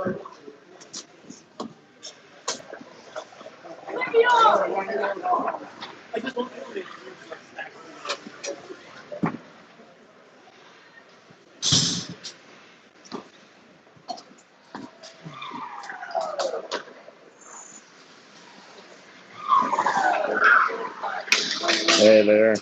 Hey there.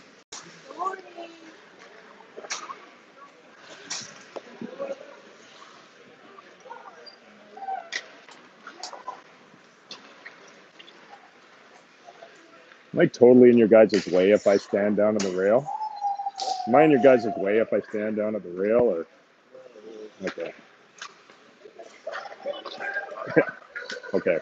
Am I totally in your guys' way if I stand down at the rail? Am I in your guys' way if I stand down at the rail, or? Okay. Okay.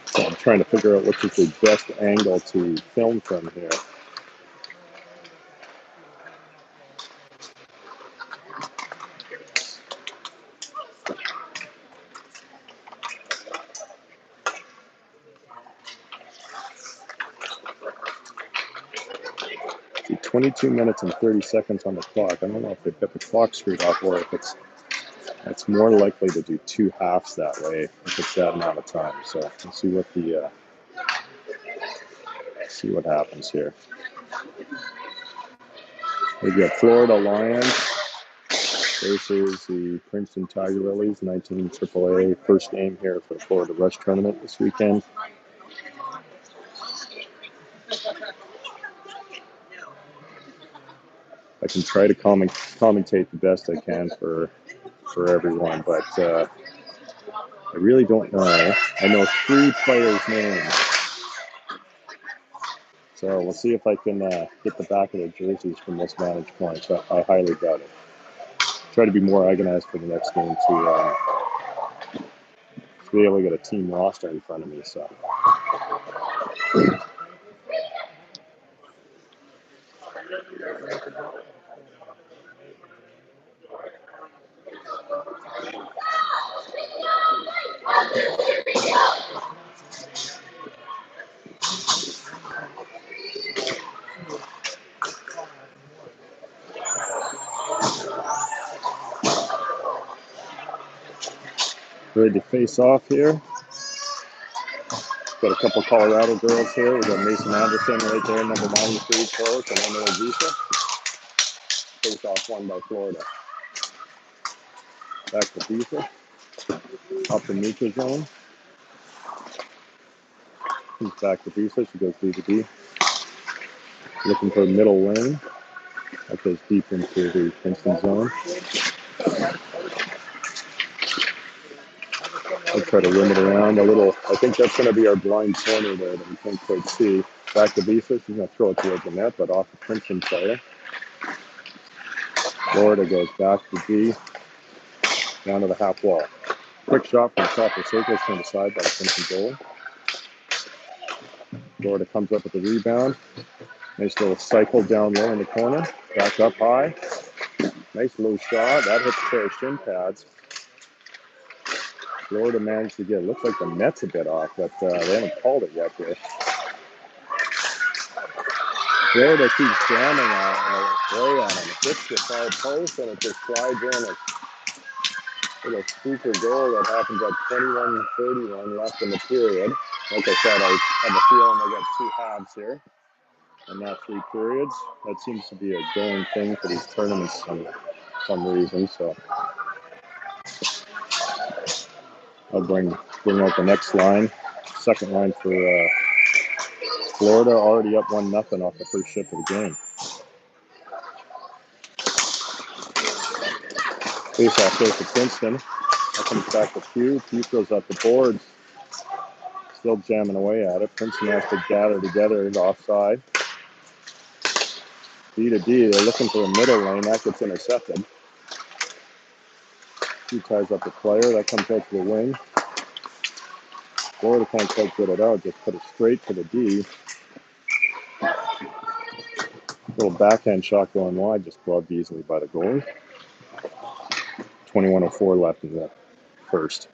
So I'm trying to figure out which is the best angle to film from here. See, 22 minutes and 30 seconds on the clock. I don't know if they've got the clock screwed up or if it's more likely to do two halves that way if it's that amount of time. So let's see what see what happens here. We've got Florida Lions versus the Princeton Tiger Lilies, 19 AAA, first game here for the Florida Rush Tournament this weekend. I can try to commentate the best I can for everyone, but I really don't know. I know 3 players' names, so we'll see if I can get the back of their jerseys from this vantage point, but I highly doubt it. Try to be more organized for the next game to be able to get a team roster in front of me. So ready to face off here. Got a couple Colorado girls here. We got Mason Anderson right there, number 93 coach, and Emily Visa. Face off one by Florida. Back to Visa. Up the neutral zone. Comes back to Visa. She goes B to D. Looking for a middle lane. That goes deep into the Princeton zone. We'll try to rim it around a little. I think that's going to be our blind corner there that we can't quite see. Back to Visa. She's going to throw it towards the net, but off the Princeton player. Florida goes back to D. Down to the half wall. Quick shot from the top of the circle. Turned aside by the Princeton goal. Florida comes up with the rebound. Nice little cycle down low in the corner. Back up high. Nice low shot. That hits a pair of shin pads. Florida managed to get, looks like the net's a bit off, but they haven't called it yet here. Florida keeps jamming away on him. It hits the far post and it just slides in. A little spooker goal that happens at 21:31 left in the period. Like I said, I have a feeling they got two halves here and not three periods. That seems to be a going thing for these tournaments for some reason. So I'll bring out the next line. Second line for Florida, already up 1-0 off the first shift of the game. Face off goes to Princeton. That comes back to Pew. Pew throws up the boards. Still jamming away at it. Princeton has to gather together offside. D to D. They're looking for a middle lane. That gets intercepted. He ties up the player. That comes out to the wing. Florida can't quite get it out. Just put it straight to the D. Little backhand shot going wide. Just gloved easily by the goalie. 21:04 left in the first.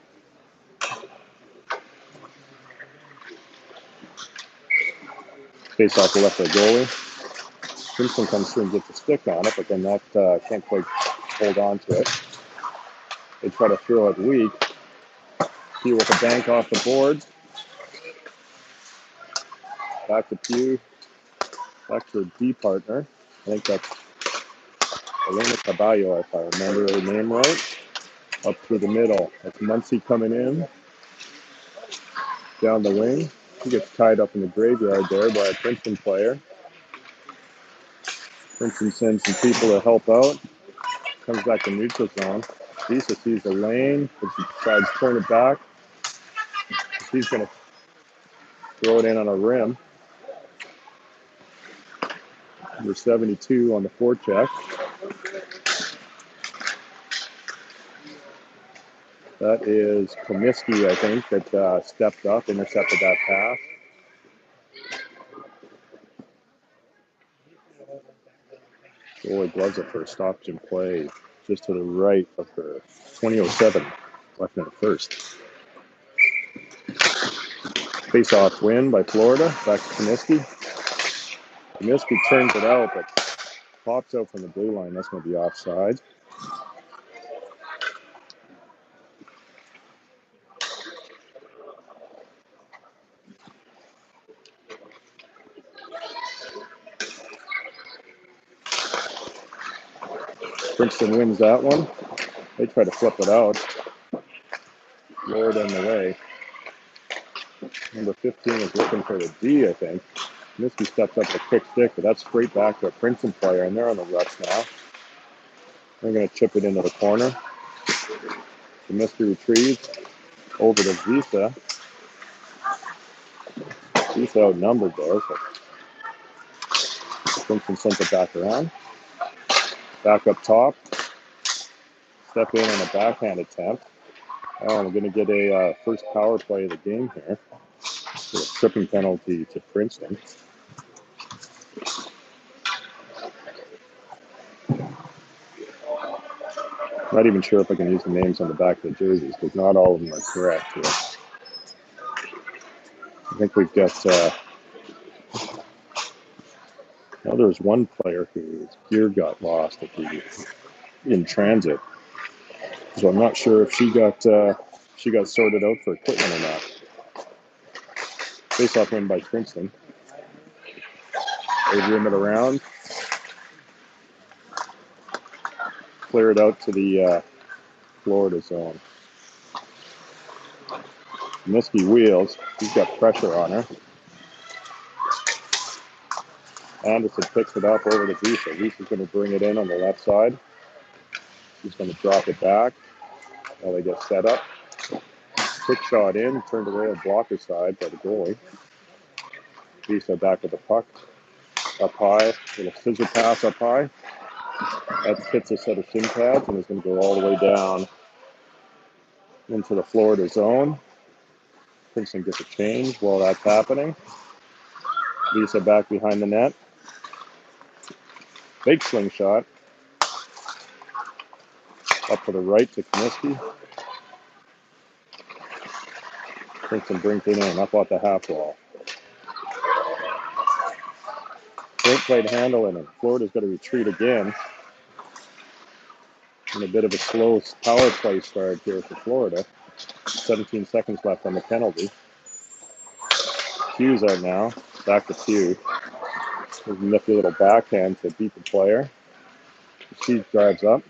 Face off the left of the goalie. Princeton comes through and gets a stick on it, but then that can't quite hold on to it. They try to throw it weak. Pew with a bank off the boards. Back to Pew. Back to her D partner. I think that's Elena Caballo, if I remember her name right. Up through the middle. That's Muncie coming in. Down the wing. He gets tied up in the graveyard there by a Princeton player. Princeton sends some people to help out. Comes back to neutral zone. Lisa sees the lane, but she decides to turn it back. She's going to throw it in on a rim. Number 72 on the forecheck. That is Comiskey, I think, that stepped up, intercepted that pass. Goalie gloves it for a stoppage in play just to the right of her. 20:07 left in the first. Face-off win by Florida. Back to Comiskey. Comiskey turns it out, but pops out from the blue line. That's going to be offside. Princeton wins that one. They try to flip it out. Florida in the way. Number 15 is looking for the D, I think. Comiskey steps up with a quick stick, but that's straight back to a Princeton player, and they're on the rush now. They're going to chip it into the corner. Comiskey retrieves over to Visa. Visa outnumbered there, so Princeton sends it back around. Back up top. Step in on a backhand attempt. Oh, we're going to get a first power play of the game here. A tripping penalty to Princeton. Not even sure if I can use the names on the back of the jerseys because not all of them are correct here. I think we've got, well, there was one player whose gear got lost in transit. So I'm not sure if she got sorted out for equipment or not. Face-off win by Princeton. They room it around. Clear it out to the Florida zone. Miski wheels. He's got pressure on her. Anderson picks it up over to Visa. Visa's going to bring it in on the left side. He's going to drop it back while they get set up. Quick shot in, turned away on blocker side by the goalie. Visa back with the puck. Up high, little scissor pass up high. That hits a set of shin pads and is going to go all the way down into the Florida zone. Princeton gets a change while that's happening. Visa back behind the net. Big slingshot. Up to the right to Comiskey. Princeton brings it in, up off the half wall. Great play to handle it, and Florida's got to retreat again. And a bit of a slow power play start here for Florida. 17 seconds left on the penalty. Pugh's out now. Back to Pugh. There's a nifty little backhand to beat the player. She drives up.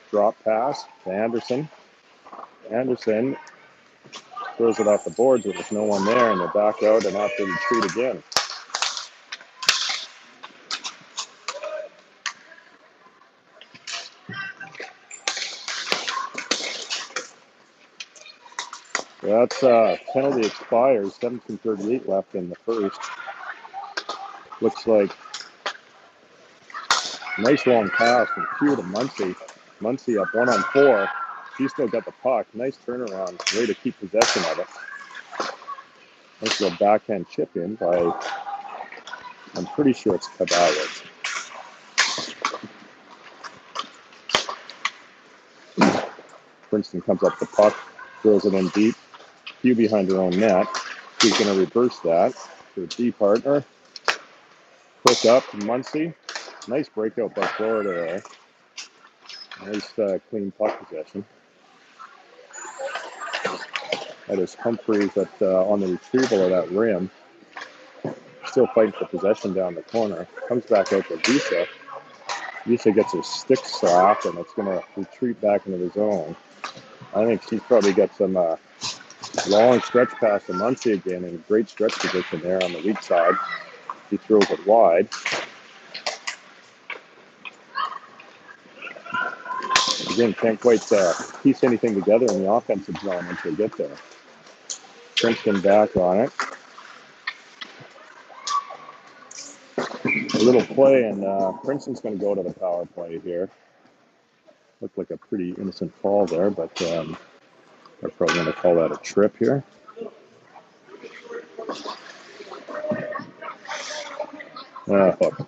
Drop pass to Anderson. Anderson throws it off the boards, but there's no one there, and they back out and have to retreat again. That's penalty expires. 17:38 left in the first. Looks like nice long pass from Pugh to Muncie. Muncie up 1-on-4. She still got the puck. Nice turnaround. Way to keep possession of it. Nice little backhand chip in by, I'm pretty sure it's Caballos. Princeton comes up the puck, throws it in deep. Pugh behind her own net. She's going to reverse that to a D partner. Quick up to Muncie. Nice breakout by Florida there. Nice clean puck possession. That is Humphreys on the retrieval of that rim. Still fighting for possession down the corner. Comes back out to Visa. Visa gets her stick slapped, and it's going to retreat back into the zone. I think she's probably got some long stretch pass to Muncie again, in great stretch position there on the weak side. He throws it wide. Again, can't quite piece anything together in the offensive zone once they get there. Princeton back on it. A little play, and Princeton's going to go to the power play here. Looked like a pretty innocent fall there, but they're probably going to call that a trip here. Hook.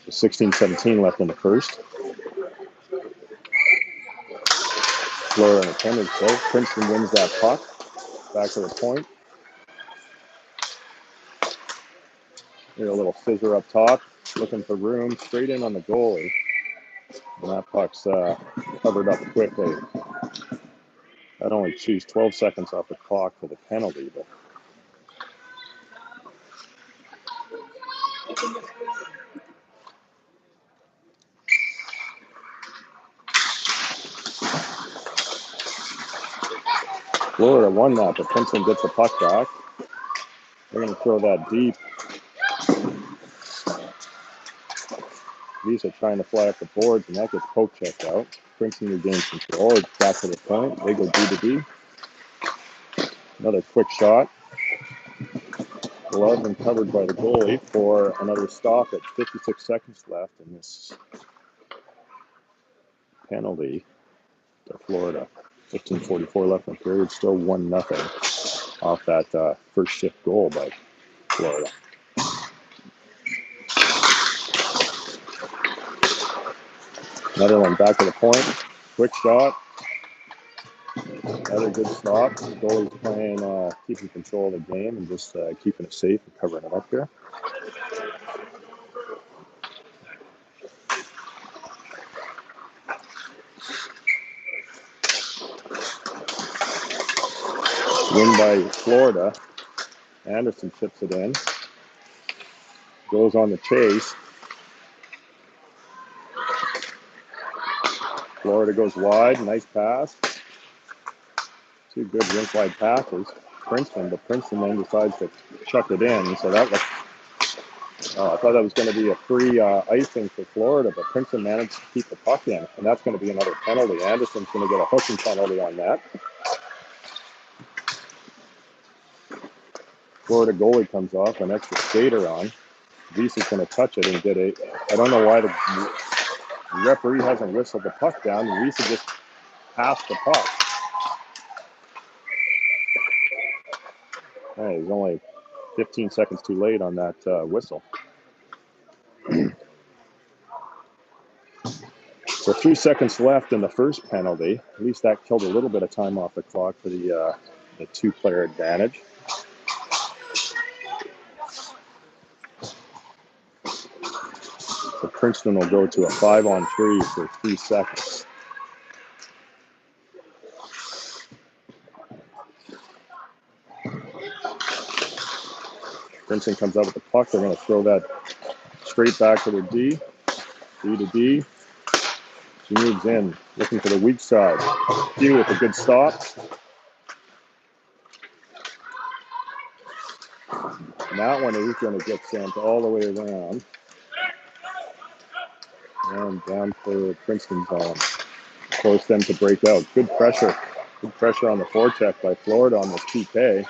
16-17 left in the first. Florida in attendance, though. Princeton wins that puck. Back to the point. Here, a little scissor up top. Looking for room. Straight in on the goalie. And that puck's covered up quickly. That only chews 12 seconds off the clock for the penalty, but Florida won that, but Princeton gets the puck back. They're going to throw that deep. Visa trying to fly up the boards, and that gets poke checked out. Princeton regains control. It's back to the point. They go D to D. Another quick shot. Glove and covered by the goalie for another stop at 56 seconds left in this penalty. to Florida. 15:44 left in the period. Still 1-0 off that first shift goal by Florida. Another one back to the point. Quick shot. Another good stop. The goalie's playing, keeping control of the game and just keeping it safe and covering it up there. Win by Florida. Anderson chips it in. Goes on the chase. Florida goes wide. Nice pass. Two good rink wide passes. Princeton, but Princeton then decides to chuck it in. So that was, I thought that was going to be a free icing for Florida, but Princeton managed to keep the puck in, and that's going to be another penalty. Anderson's going to get a hooking penalty on that. Florida goalie comes off, an extra skater on. Visa's going to touch it and get a. I don't know why the referee hasn't whistled the puck down. Visa just passed the puck. Hey, he's only 15 seconds too late on that whistle. So 3 seconds left in the first penalty. At least that killed a little bit of time off the clock for the two-player advantage. So Princeton will go to a 5-on-3 for 3 seconds. Princeton comes up with the puck. They're going to throw that straight back to their D. D to D. She moves in, looking for the weak side. D with a good stop. And that one is going to get sent all the way around. And down for Princeton's zone. Force them to break out. Good pressure. Good pressure on the forecheck by Florida on this PK.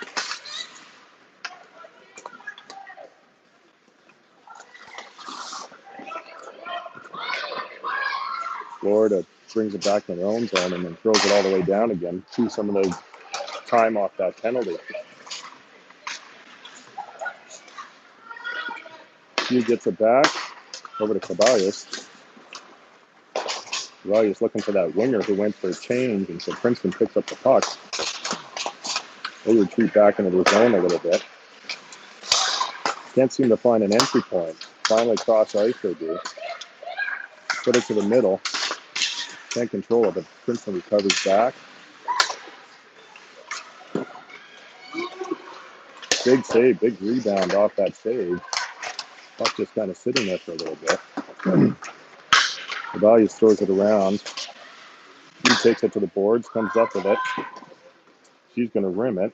Florida brings it back in their own zone and then throws it all the way down again. See some of the time off that penalty. He gets it back over to Caballos. Caballos looking for that winger who went for a change, and so Princeton picks up the puck. They retreat back into their zone a little bit. Can't seem to find an entry point. Finally cross ice they do. Put it to the middle. Can't control it, but Princeton recovers back. Big save, big rebound off that save. Puck just kind of sitting there for a little bit. Caballos throws it around. He takes it to the boards, comes up with it. She's going to rim it.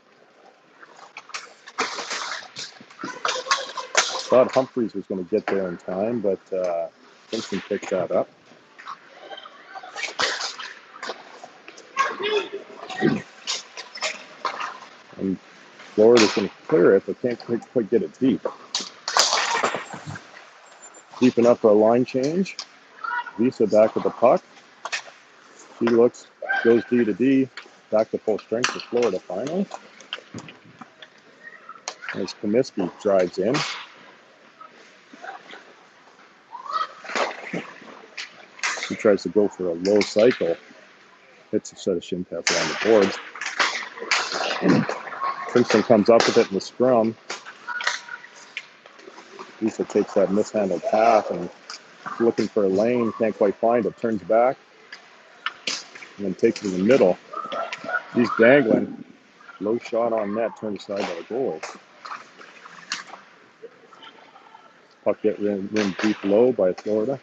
Thought Humphreys was going to get there in time, but Princeton picks that up. And Florida's going to clear it, but can't quite get it deep. Deep enough for a line change. Visa back with the puck. She looks, goes D to D, back to full strength for Florida finally. As Comiskey drives in. He tries to go for a low cycle. Hits a set of shin pads on the boards. Princeton comes up with it in the scrum. Lisa takes that mishandled pass and looking for a lane, can't quite find it, turns back, and then takes it in the middle. He's dangling. Low shot on net, turned aside by the goal. Puck get rimmed deep low by Florida.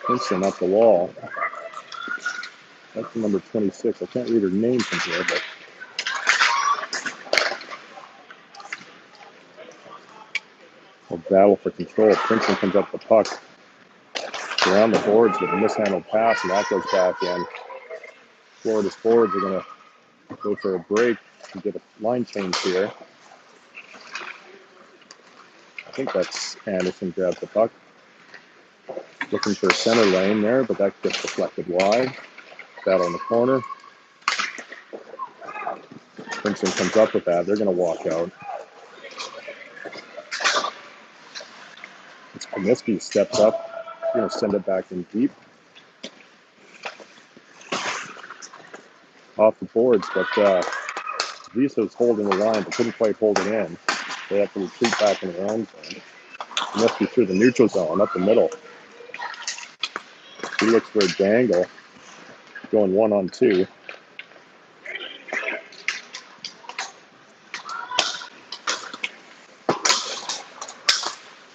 Princeton up the wall. That's the number 26. I can't read her name from here, but a battle for control. Princeton comes up the puck around the boards with a mishandled pass, and that goes back in. Florida's forwards are going to go for a break to get a line change here. I think that's Anderson grabs the puck. Looking for a center lane there, but that gets deflected wide. Battle in the corner. Princeton comes up with that. They're going to walk out. It's Comiskey steps up. Going to send it back in deep. Off the boards, but Visa's holding the line, but couldn't quite hold it in. They have to retreat back into their own zone. Comiskey through the neutral zone, up the middle. He looks for a dangle. Going 1-on-2.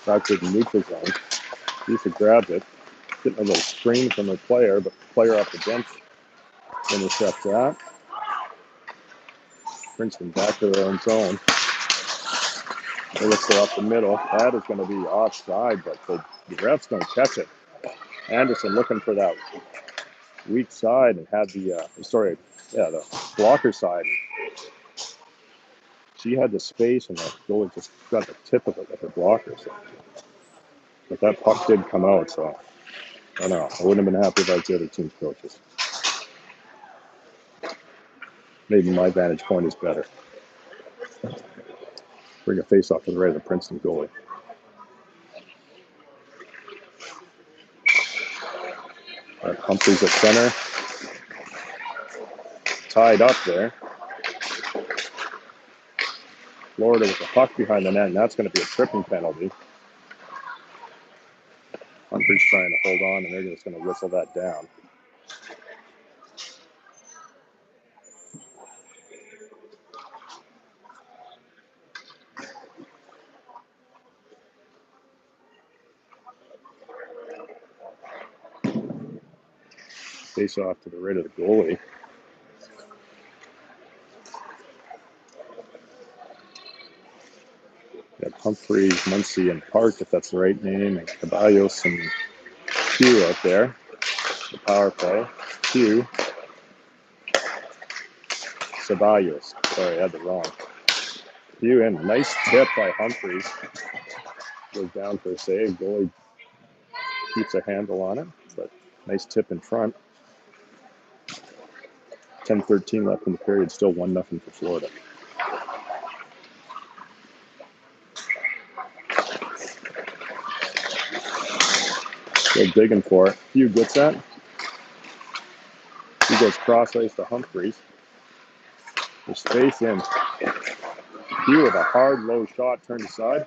Back to the neutral zone. Visa grabs it. Getting a little screen from the player, but the player off the bench intercepts that. Princeton back to their own zone. They look for up the middle. That is going to be offside, but the refs don't catch it. Anderson looking for that weak side and had the blocker side. She had the space and the goalie just got the tip of it with her blocker. So. But that puck did come out, so I don't know. I wouldn't have been happy about the other team's coaches. Maybe my vantage point is better. Bring a face off to the right of the Princeton goalie. Humphreys at center. Tied up there. Florida with the puck behind the net, and that's going to be a tripping penalty. Humphreys trying to hold on, and they're just going to whistle that down. Face off to the right of the goalie. Got Humphreys, Muncie, and Park, if that's the right name, and Caballos and Q out there. The power play. Q. Ceballos. Sorry, I had the wrong. Q in. Nice tip by Humphreys. Goes down for a save. Goalie keeps a handle on it, but nice tip in front. 10:13 left in the period. Still 1-0 for Florida. Still digging for it. Hugh gets that. He goes cross ice to Humphreys. There's space in. Hugh with a hard low shot turned aside.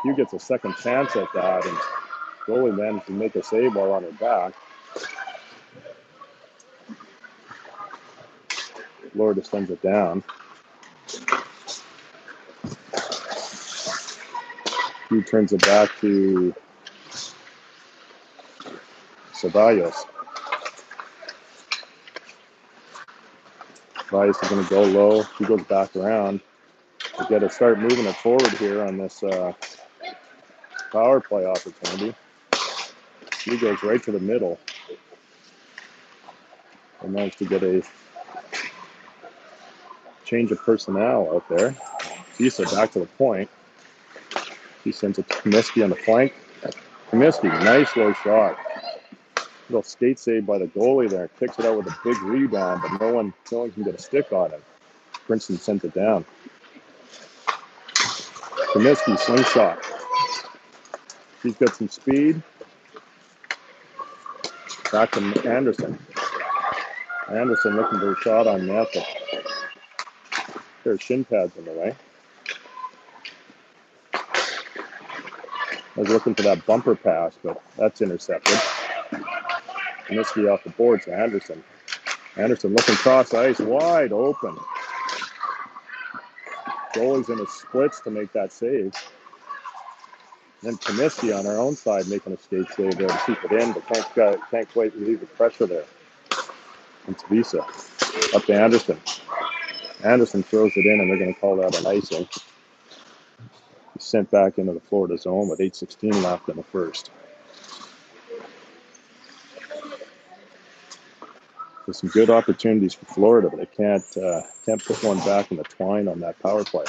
Hugh gets a second chance at that, and goalie then can make a save while on her back. Florida sends it down. Hugh turns it back to Ceballos. Ceballos is going to go low. He goes back around. We got to start moving it forward here on this power play opportunity. He goes right to the middle. And managed to get a change of personnel out there. Visa back to the point. He sends it to Comiskey on the flank. Comiskey, nice low shot. Little skate save by the goalie there. Kicks it out with a big rebound, but no one can get a stick on him. Princeton sent it down. Comiskey, slingshot. He's got some speed. Back to Anderson. Anderson looking for a shot on net, but their shin pads in the way. I was looking for that bumper pass, but that's intercepted. Comiskey off the boards to Anderson. Anderson looking cross ice, wide open. Goalie's in his splits to make that save. Then Comiskey on our own side making a skate save there to keep it in, but can't quite relieve the pressure there. It's Visa. Up to Anderson. Anderson throws it in, and they're going to call that an icing. He's sent back into the Florida zone with 8:16 left in the first. There's some good opportunities for Florida, but they can't put one back in the twine on that power play.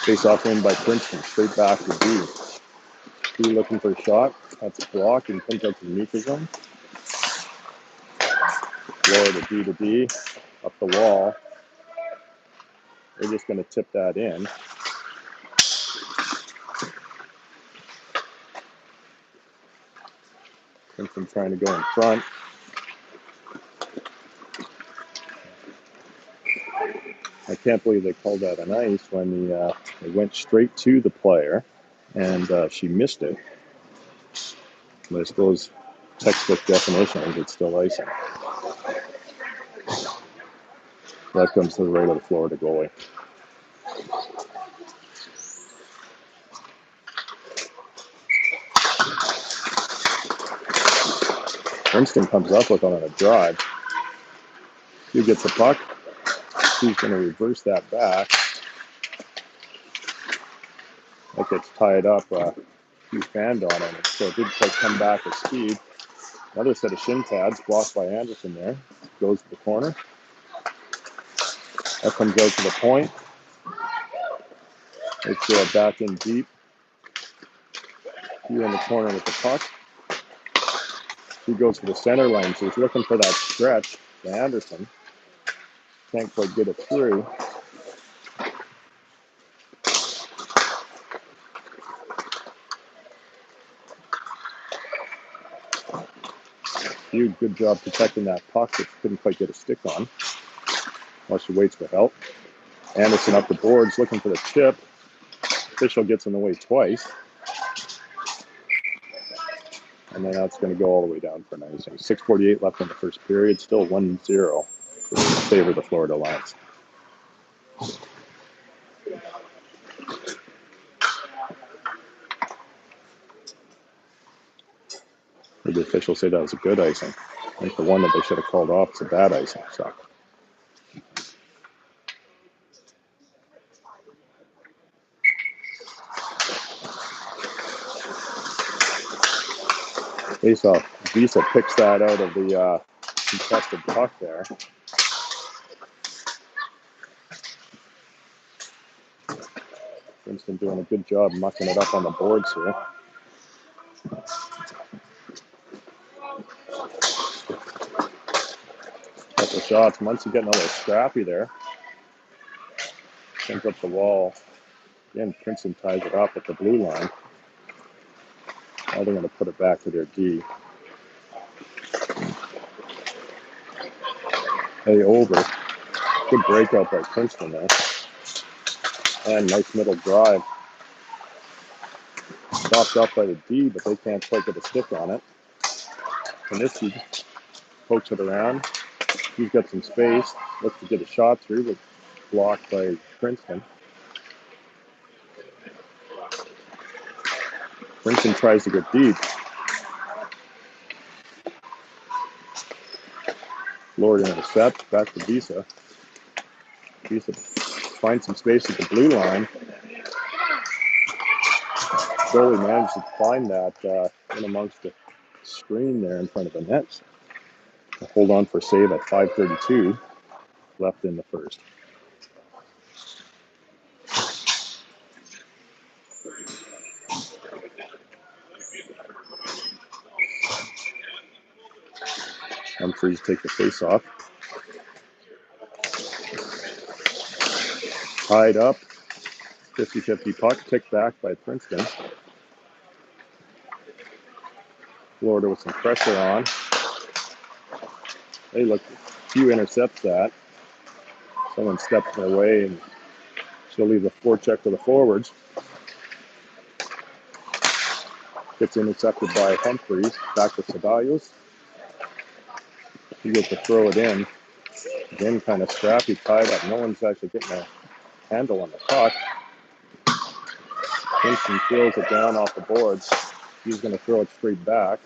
Face off win by Princeton, straight back to D. D looking for a shot. That's blocked and comes out to the neutral zone. Florida to D, up the wall. They're just going to tip that in. Princeton trying to go in front. I can't believe they called that an ice when it went straight to the player and she missed it. But I suppose textbook definitions, it's still icing. That comes to the right of the Florida goalie. Princeton comes up with on a drive. He gets the puck. He's going to reverse that back. That gets tied up. He fanned on it, so it didn't quite come back with speed. Another set of shin pads blocked by Anderson there. Goes to the corner. That comes out to the point. It's back in deep. He in the corner with the puck. He goes to the center line, so he's looking for that stretch to Anderson. Can't quite get it through. Huge, good job protecting that puck that couldn't quite get a stick on. While she waits for help. Anderson up the boards, looking for the chip. Official gets in the way twice. And then that's going to go all the way down for an icing. 6:48 left in the first period. Still 1-0 in favor of the Florida Lions. The officials say that was a good icing. I think the one that they should have called off is a bad icing. So. Face-off. Visa picks that out of the contested puck there. Princeton doing a good job mucking it up on the boards here. Couple shots. Muncie getting a little scrappy there. Sends up the wall. Again, Princeton ties it up at the blue line. Now they're going to put it back to their D. Hey, over. Good breakout by Princeton there. And nice middle drive. Stopped up by the D, but they can't quite get a stick on it. Kaniski pokes it around. He's got some space. Looks to get a shot through, but blocked by Princeton. Princeton tries to get deep. Florida intercepts. Back to Visa. Visa finds some space at the blue line. Goalie managed to find that in amongst the screen there in front of the net. Hold on for save at 5:32 left in the first. Humphreys take the face off. Tied up. 50-50 puck. Kicked back by Princeton. Florida with some pressure on. Hey, look, Hugh intercepts that. Someone steps in their way, and she'll leave the forecheck to the forwards. Gets intercepted by Humphreys. Back to Ceballos. He gets to throw it in. Again, kind of scrappy, tied up. No one's actually getting a handle on the puck. Princeton throws it down off the boards. He's going to throw it straight back.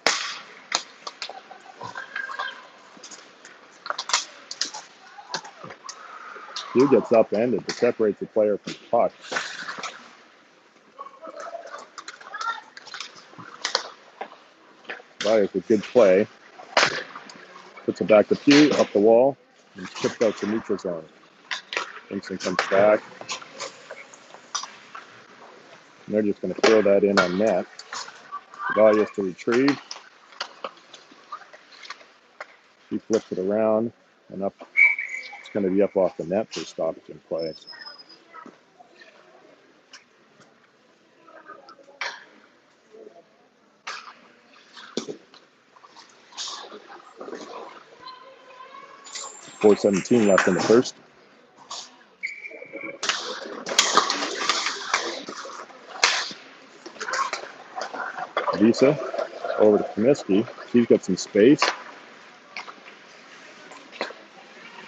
He gets upended to separate the player from the puck. Ceballos with good play. Puts it back to Pugh, up the wall, and chipped out to neutral zone. Princeton comes back. And they're just going to throw that in on net. Ceballos to retrieve. He flips it around and up. It's going to be up off the net for stoppage in play. 4:17 left in the first. Visa over to Comiskey. She's got some space.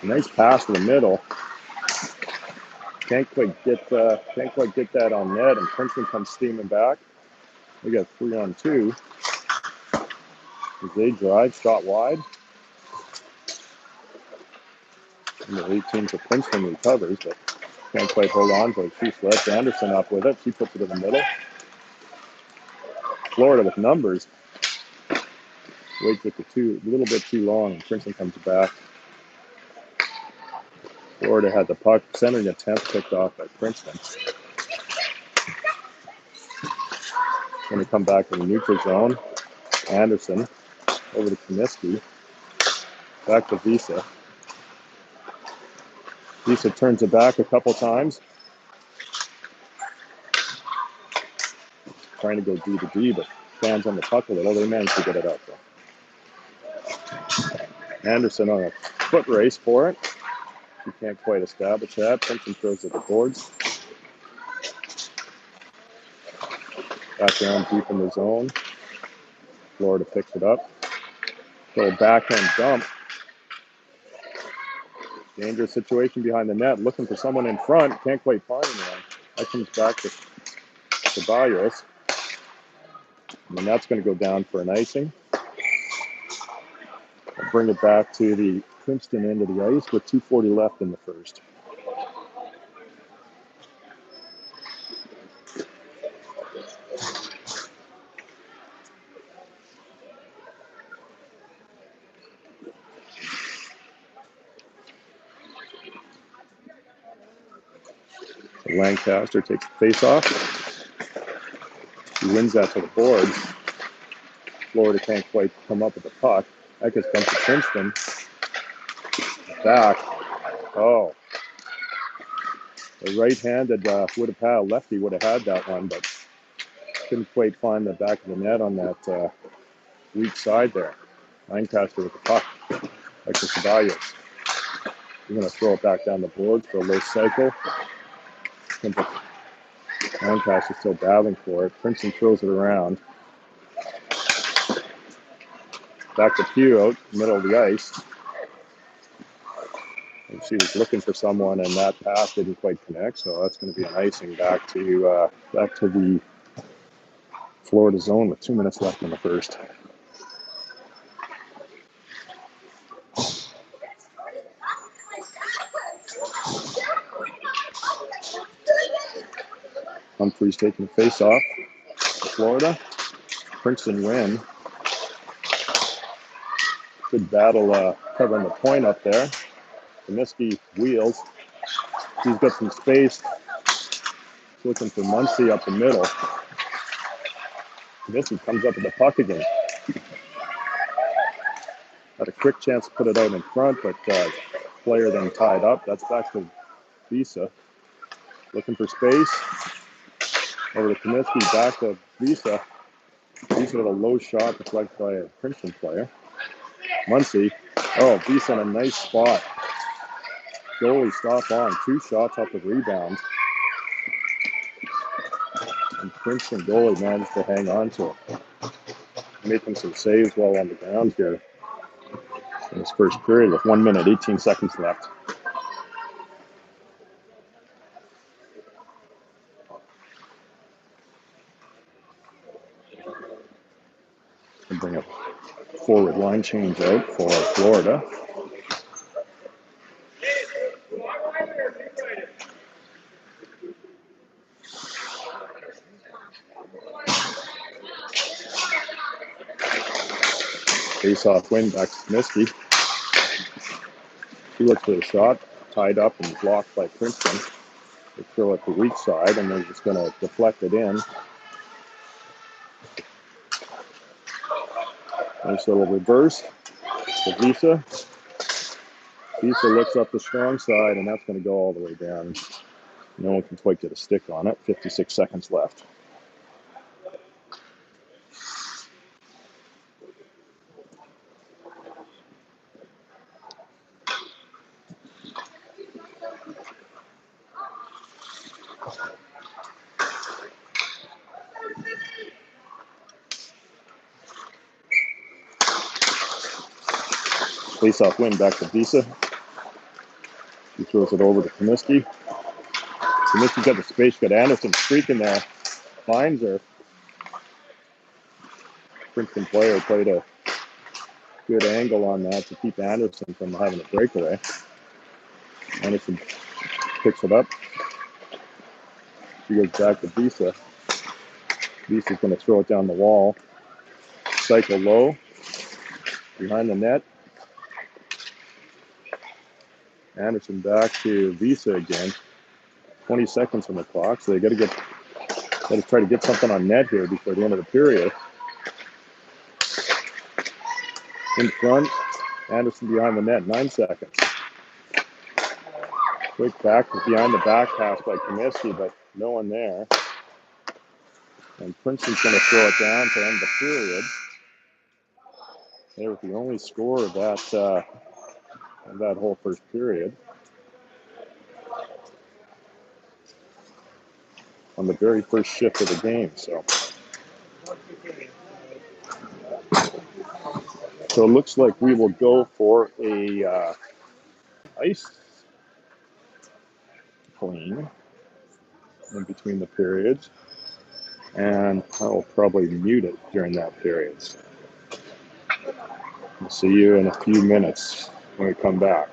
Nice pass to the middle. Can't quite get that on net, and Princeton comes steaming back. We got 3-on-2. As they drive, shot wide. Number 18 for Princeton recovers, but can't quite hold on to it. She lets Anderson up with it. She puts it in the middle. Florida with numbers. Waits with the two, a little bit too long, and Princeton comes back. Florida had the puck, centering attempt picked off by Princeton. Going to come back to the neutral zone. Anderson over to Comiskey. Back to Visa. Visa turns it back a couple times. Trying to go D to D, but fans on the puck a little. They managed to get it out though. Anderson on a foot race for it. She can't quite establish that. Princeton throws it at the boards. Back down deep in the zone. Florida picks it up. Little backhand dump. Dangerous situation behind the net. Looking for someone in front. Can't quite find anyone. That comes back to Ceballos. And that's going to go down for an icing. I'll bring it back to the Princeton end of the ice with 2:40 left in the first. Lancaster takes the face off. He wins that to the boards. Florida can't quite come up with the puck. That gets dumped to Princeton. Back. Oh. The right-handed would have had, lefty would have had that one, but couldn't quite find the back of the net on that weak side there. Lancaster with the puck. Back to Ceballos. He's going to throw it back down the boards for a low cycle. Lancaster still battling for it. Princeton throws it around. Back to Pugh out, middle of the ice. And she was looking for someone, and that pass didn't quite connect, so that's going to be an icing back to the Florida zone with 2 minutes left in the first. Humphreys taking the face off. Florida. Princeton win. Good battle covering the point up there. Comiskey wheels. He's got some space. He's looking for Muncie up the middle. Comiskey comes up with the puck again. Had a quick chance to put it out in front, but player then tied up. That's back to Visa. Looking for space. Over to Comiskey, back to Visa. Visa with a low shot deflected by a Princeton player. Muncie. Oh, Visa in a nice spot. Goalie stop on. 2 shots off the rebound. And Princeton goalie managed to hang on to it. Making some saves while on the ground here in this first period with 1 minute, 18 seconds left. And bring a forward line change out for Florida. Face-off win back to Comiskey. He looks for the shot, tied up and blocked by Princeton. They throw it the weak side, and they're just going to deflect it in. Nice little reverse to Visa. Visa looks up the strong side, and that's going to go all the way down. No one can quite get a stick on it. 56 seconds left. Face-off win back to Visa. He throws it over to Comiskey. Comiskey's got the space. Got Anderson streaking there. Finds her. Princeton player played a good angle on that to keep Anderson from having a breakaway. Anderson picks it up. She goes back to Visa. Visa's going to throw it down the wall. Cycle low. Behind the net. Anderson back to Visa again. 20 seconds on the clock, so they got to try to get something on net here before the end of the period. In front, Anderson behind the net, 9 seconds. Quick back behind the back pass by Comiskey, but no one there. And Princeton's going to throw it down to end the period. They were the only score of that whole first period. On the very first shift of the game, so it looks like we will go for a ice clean in between the periods, and I'll probably mute it during that period. We'll see you in a few minutes when we come back.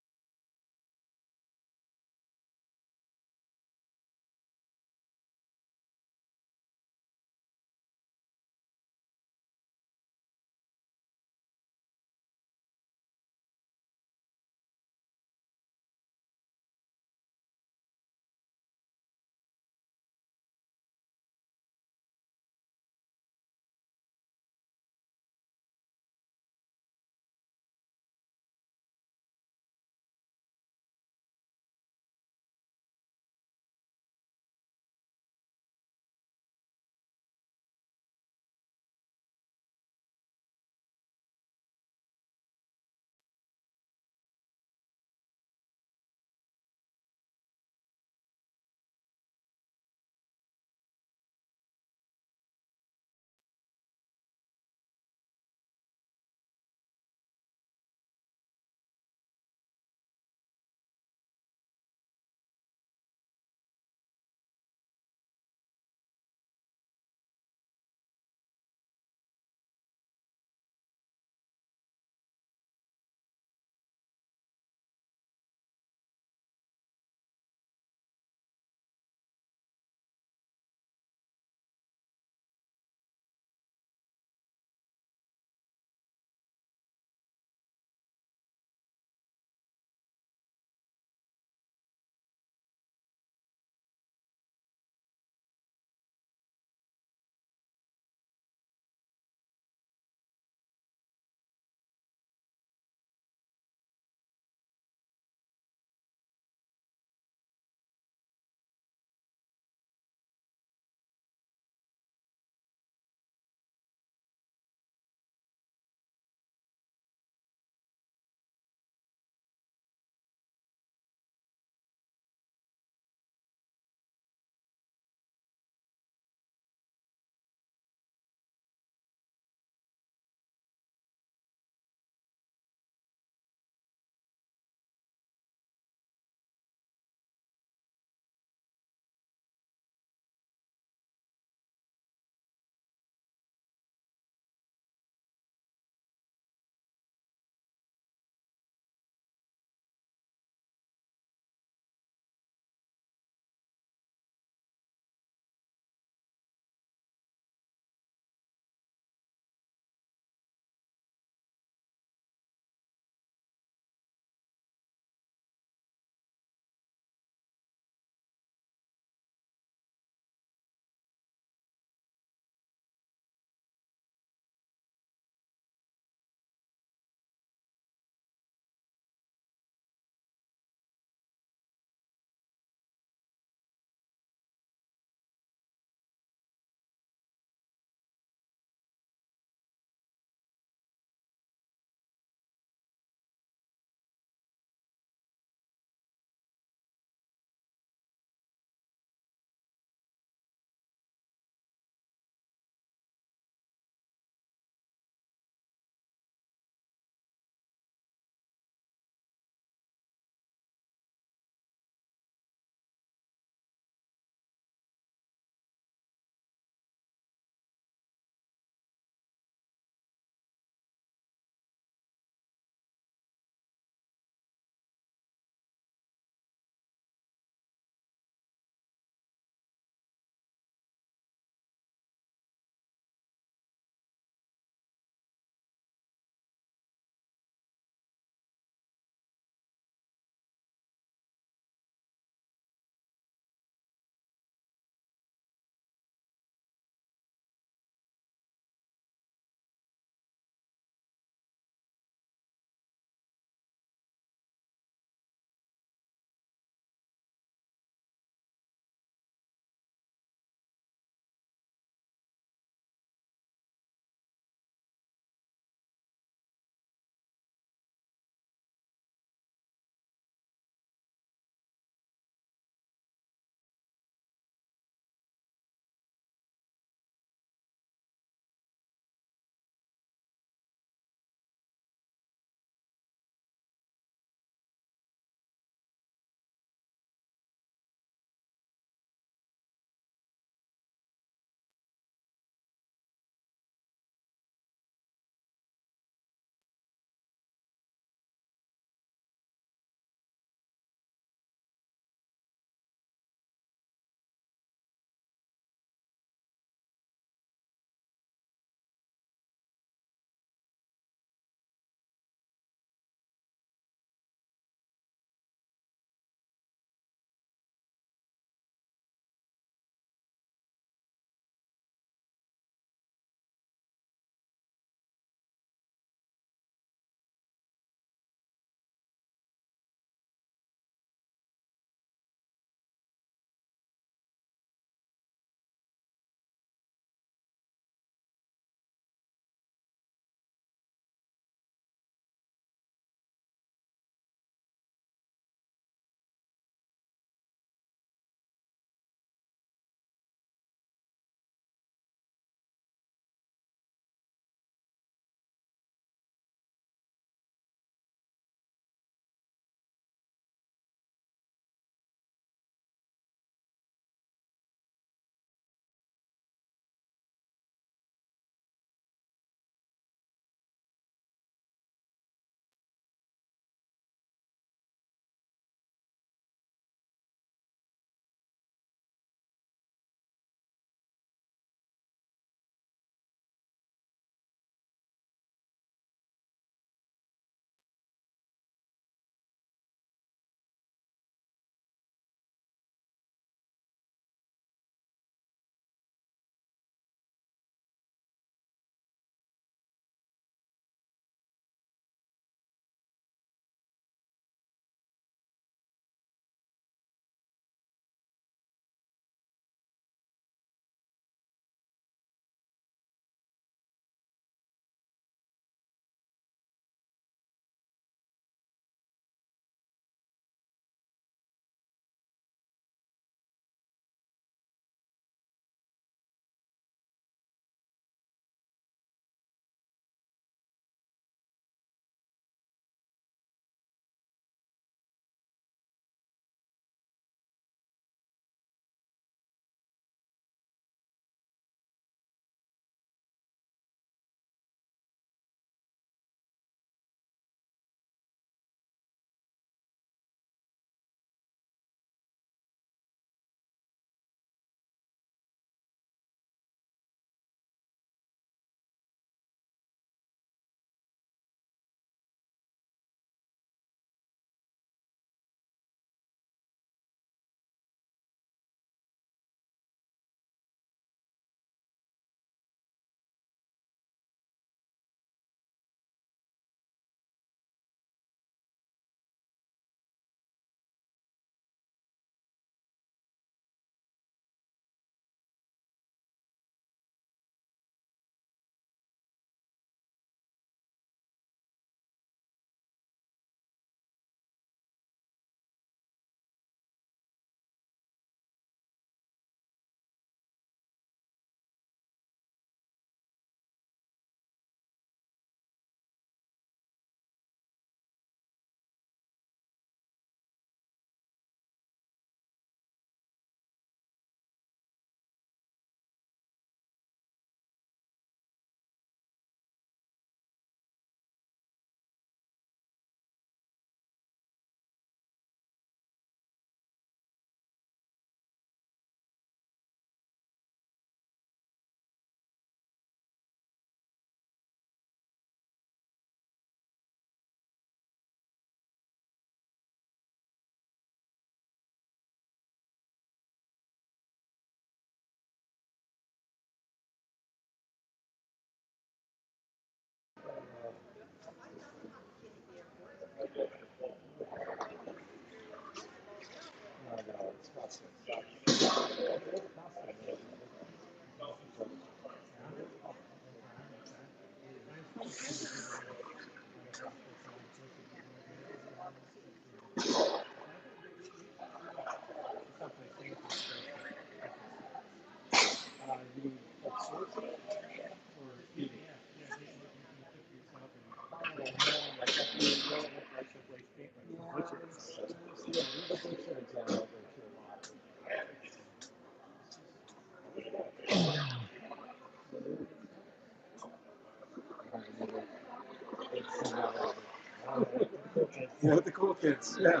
Yeah, with the cool kids. Yeah.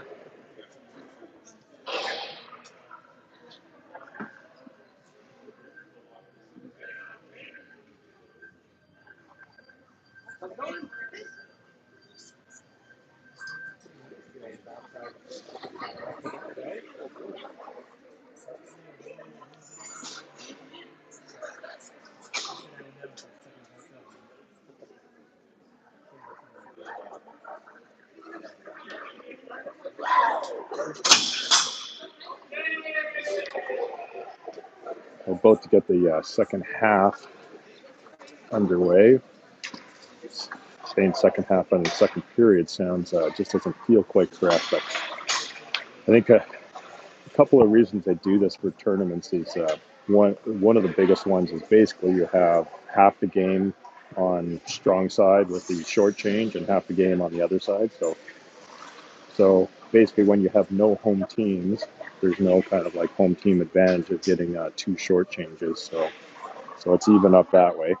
We're about to get the second half underway. Saying second half under second period sounds just doesn't feel quite correct, but I think a couple of reasons they do this for tournaments is one of the biggest ones is basically you have half the game on strong side with the short change and half the game on the other side. So basically when you have no home teams, there's no kind of like home team advantage of getting two short changes. So it's even up that way.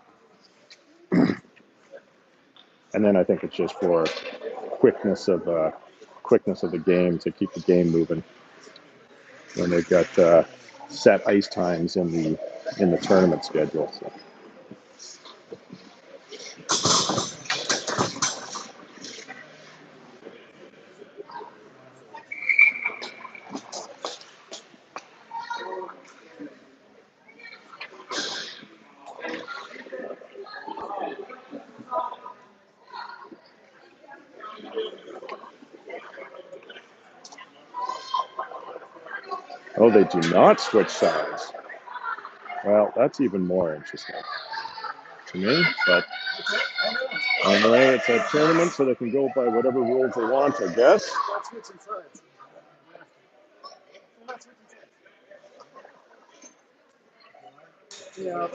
And then I think it's just for quickness of the game to keep the game moving when they've got set ice times in the tournament schedule. So. Oh, they do not switch sides. Well, that's even more interesting to me. But anyway, it's a tournament, so they can go by whatever rules they want, I guess. Yeah.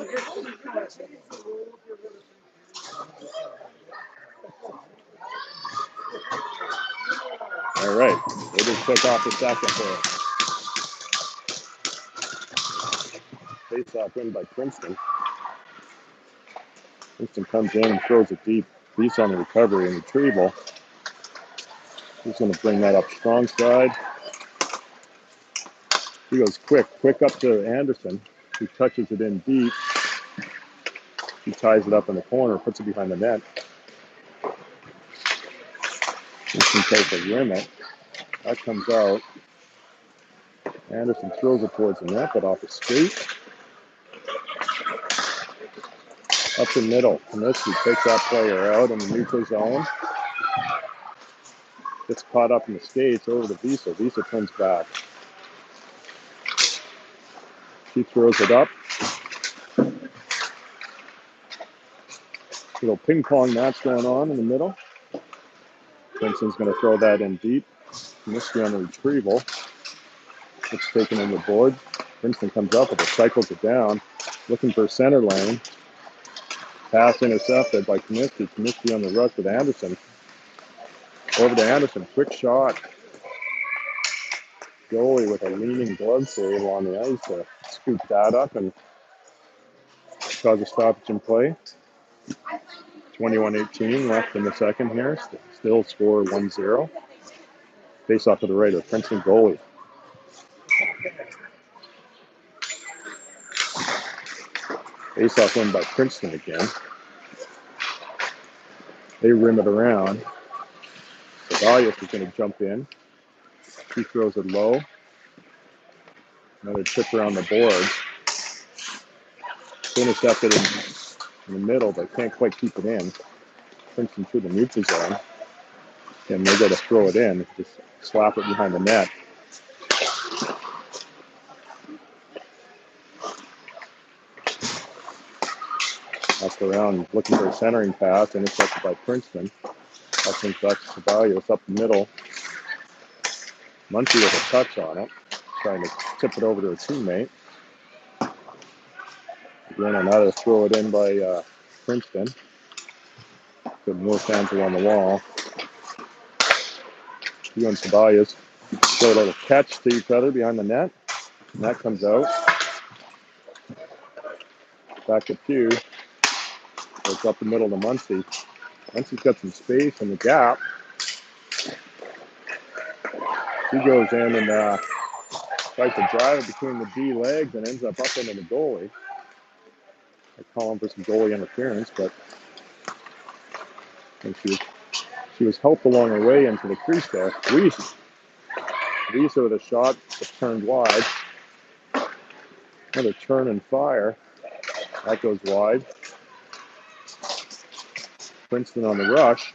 All right, they just took off the second there. Face-off win by Princeton. Princeton comes in and throws it deep. Beast on the recovery and retrieval. He's going to bring that up strong side. He goes quick up to Anderson. He touches it in deep. He ties it up in the corner, puts it behind the net. Princeton tries to rim it. That comes out. Anderson throws it towards the net, but off the skate. Up the middle. Comiskey takes that player out in the neutral zone. Gets caught up in the skates over to Visa. Visa turns back. She throws it up. Little ping pong match going on in the middle. Princeton's going to throw that in deep. Comiskey on the retrieval. It's taken in the board. Princeton comes up with it, cycles it down, looking for center lane. Pass intercepted by Comiskey. Comiskey on the rush with Anderson. Over to Anderson. Quick shot. Goalie with a leaning glove save on the ice to scoop that up and cause a stoppage in play. 21-18 left in the second here. Still score 1-0. Face off to the right of Princeton goalie. Face off win by Princeton again. They rim it around. Ceballos is going to jump in. He throws it low. Another chip around the board. It's intercepted in the middle, but can't quite keep it in. Princeton through the neutral zone. And they go to throw it in. Just slap it behind the net. That's around looking for a centering pass, intercepted by Princeton. That comes back to Ceballos up the middle. Muncie with a touch on it, trying to tip it over to a teammate. Again, another throw it in by Princeton. Good more fans around the wall. He and Ceballos show a little catch to each other behind the net. And that comes out. Back to Pugh. Goes up the middle to Muncie. Muncie's got some space in the gap. He goes in and tries to drive it between the D legs and ends up into the goalie. I call him for some goalie interference, but I think she was helped along her way into the crease there. Reese with a shot that turned wide. Another turn and fire. That goes wide. Princeton on the rush.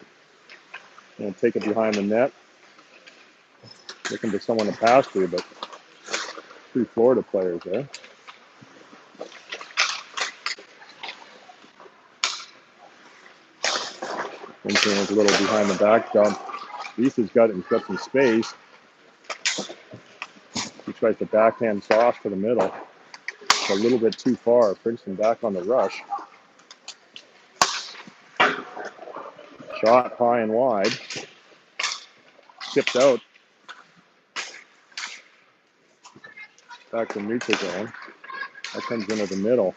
And take it behind the net. Looking for someone to pass to, but 3 Florida players there. Princeton is a little behind the back dump. Reese has got some space. He tries to backhand sauce to the middle. It's a little bit too far. Princeton back on the rush. Shot high and wide. Tipped out. Back to neutral zone. That comes into the middle.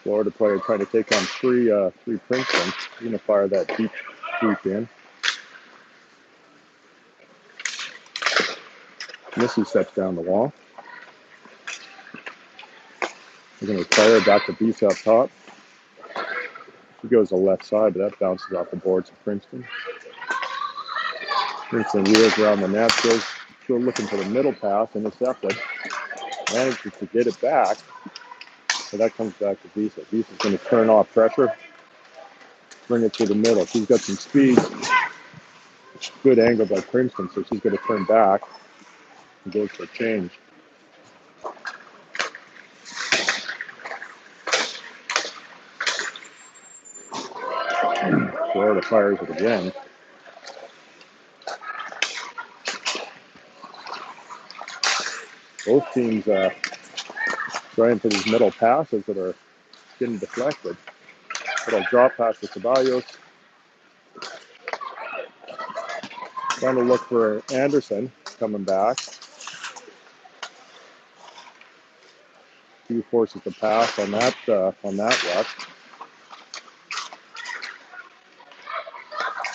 Florida player trying to take on three Princeton. He's going to fire that deep in. Missy steps down the wall. We're going to fire it back to Beast up top. He goes to the left side, but that bounces off the boards of Princeton. Princeton wheels around the net, still looking for the middle pass, intercepted. Manages to get it back, so that comes back to Visa. Visa's going to turn off pressure, bring it to the middle. She's got some speed. Good angle by Princeton, so she's going to turn back and goes for a change. Florida fires it again. Both teams trying for these middle passes that are getting deflected. Little drop pass to Ceballos. Trying to look for Anderson coming back. He forces the pass on that rush.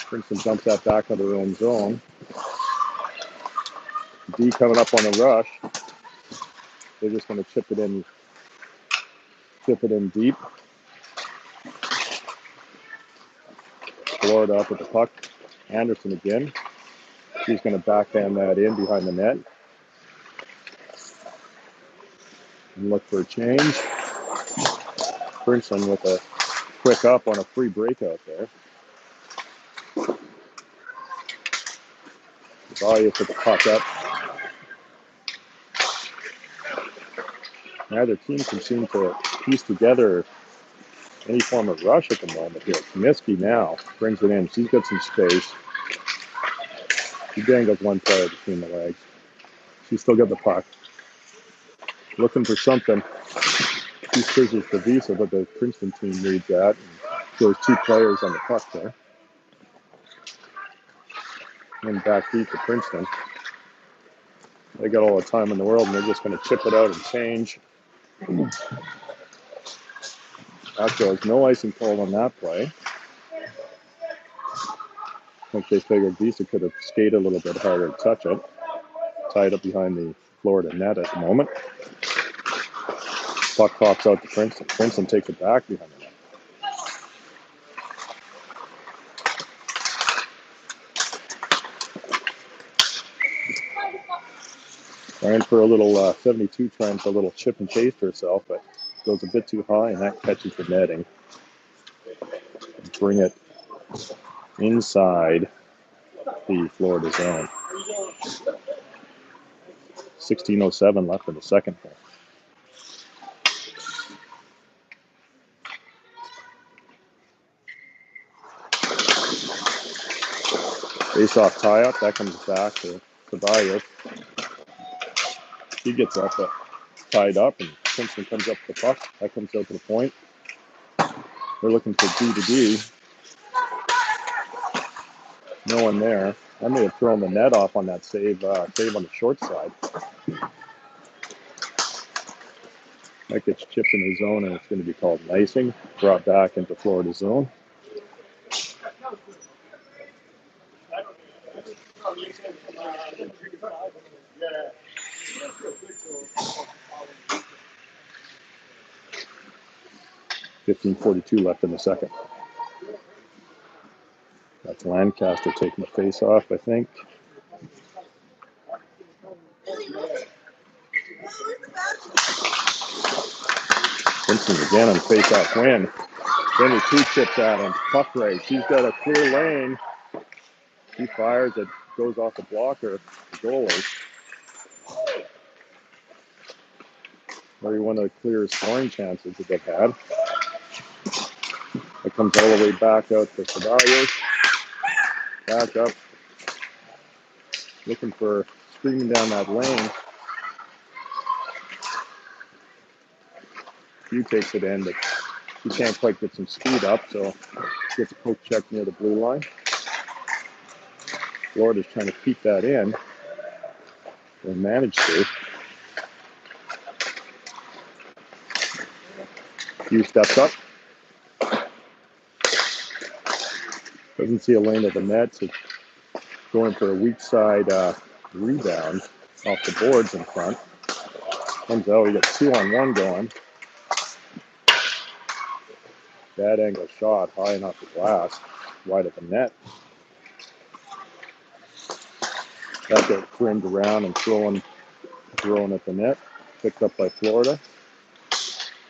Princeton dumps that back into their own zone. D coming up on the rush. They're just going to chip it in deep. Florida up with the puck. Anderson again. He's going to backhand that in behind the net. And look for a change. Princeton with a quick up on a free breakout there. Ceballos put the puck up. Neither team can seem to piece together any form of rush at the moment here. Comiskey now brings it in. She's got some space. She dangles one player between the legs. She's still got the puck. Looking for something. She scissors to Visa, but the Princeton team reads that and shows 2 players on the puck there. And back deep to Princeton. They got all the time in the world, and they're just going to chip it out and change. Actually, there's no icing call on that play. I think they figured Visa could have skated a little bit harder to touch it. Tied up behind the Florida net at the moment. Puck pops out to Princeton. Princeton takes it back behind the net. Trying for a little 72, trying for a little chip and chase herself, but goes a bit too high, and that catches the netting. Bring it inside the Florida zone. 16:07 left in the second half. Face-off tie-up. That comes back to Ceballos. He gets up, tied up, and Princeton comes up the puck. That comes out to the point. They're looking for D to D. No one there. I may have thrown the net off on that save on the short side. That gets chipped in the zone, and it's going to be called an icing. Brought back into Florida zone. .15:42 left in the second. That's Lancaster taking the face off, I think. Princeton again on face-off win. Then 2 chips at him. Puck race. He's got a clear lane. He fires it, goes off the blocker, the goalie. Maybe one of the clearest scoring chances that they've had. It comes all the way back out to Ceballos. Back up. Looking for screaming down that lane. Hugh takes it in, but he can't quite get some speed up, so gets a poke check near the blue line. Florida's trying to keep that in. They managed to. Hugh steps up. Doesn't see a lane of the net, so going for a weak side rebound off the boards in front. Comes out, we got 2-on-1 going. Bad angle shot, high and off the glass, wide of the net. That got trimmed around and thrown at the net. Picked up by Florida.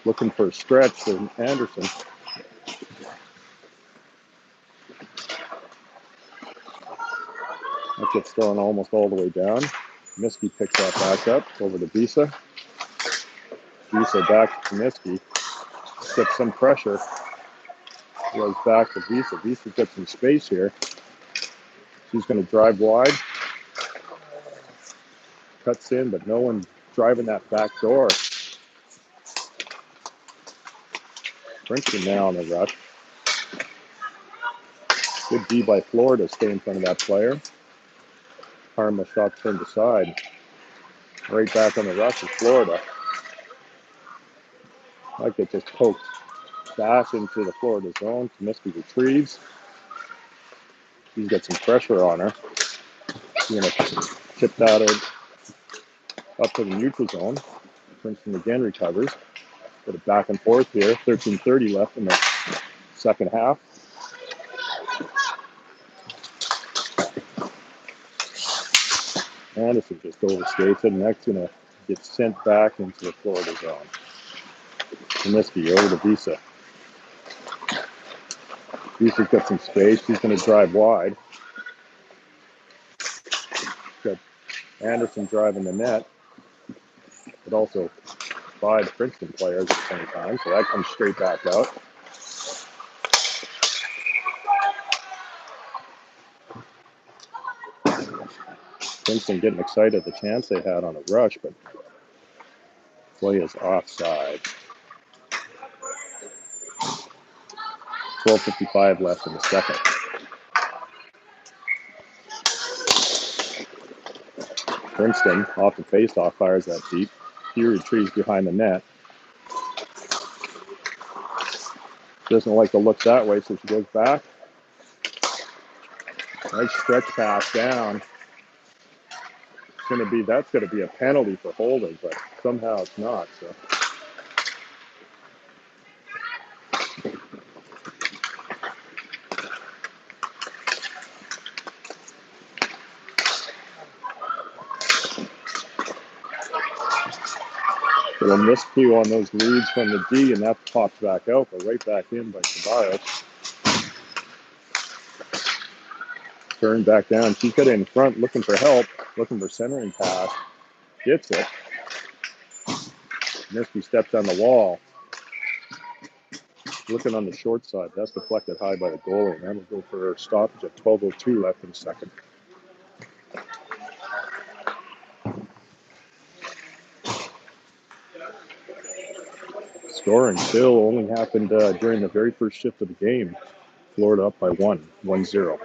Looking for a stretch for Anderson. That gets thrown almost all the way down. Miskey picks that back up over to Visa. Visa back to Miskey. Gets some pressure. Goes back to Visa. Visa's got some space here. She's going to drive wide. Cuts in, but no one driving that back door. Princeton now on the rush. Good D by Florida, stay in front of that player. Parma shot turned aside. Right back on the rush is Florida. Like it just poked back into the Florida zone. Comiskey retrieves. She's got some pressure on her. She's going to chip that up to the neutral zone. Princeton again recovers. Got a back and forth here. 13:30 left in the second half. Anderson just overskates it, and that's going to get sent back into the Florida zone. Comiskey over to Visa. Visa's got some space. She's going to drive wide. Got Anderson driving the net, but also 5 Princeton players at the same time, so that comes straight back out. Princeton getting excited at the chance they had on a rush, but play is offside. 12:55 left in the second. Princeton, off the faceoff, fires that deep. He retrieves behind the net. Doesn't like to look that way, so she goes back. Nice stretch pass down. That's going to be a penalty for holding, but somehow it's not. So. But a miscue on those leads from the D, and that pops back out, but right back in by Ceballos. Turned back down. She's got it in front, looking for help, looking for centering pass. Gets it. Miskey steps on the wall. Looking on the short side. That's deflected high by the goalie. And that'll go for a stoppage at 12:02 left in the second. Scoring still only happened during the very first shift of the game. Florida up by 1-0.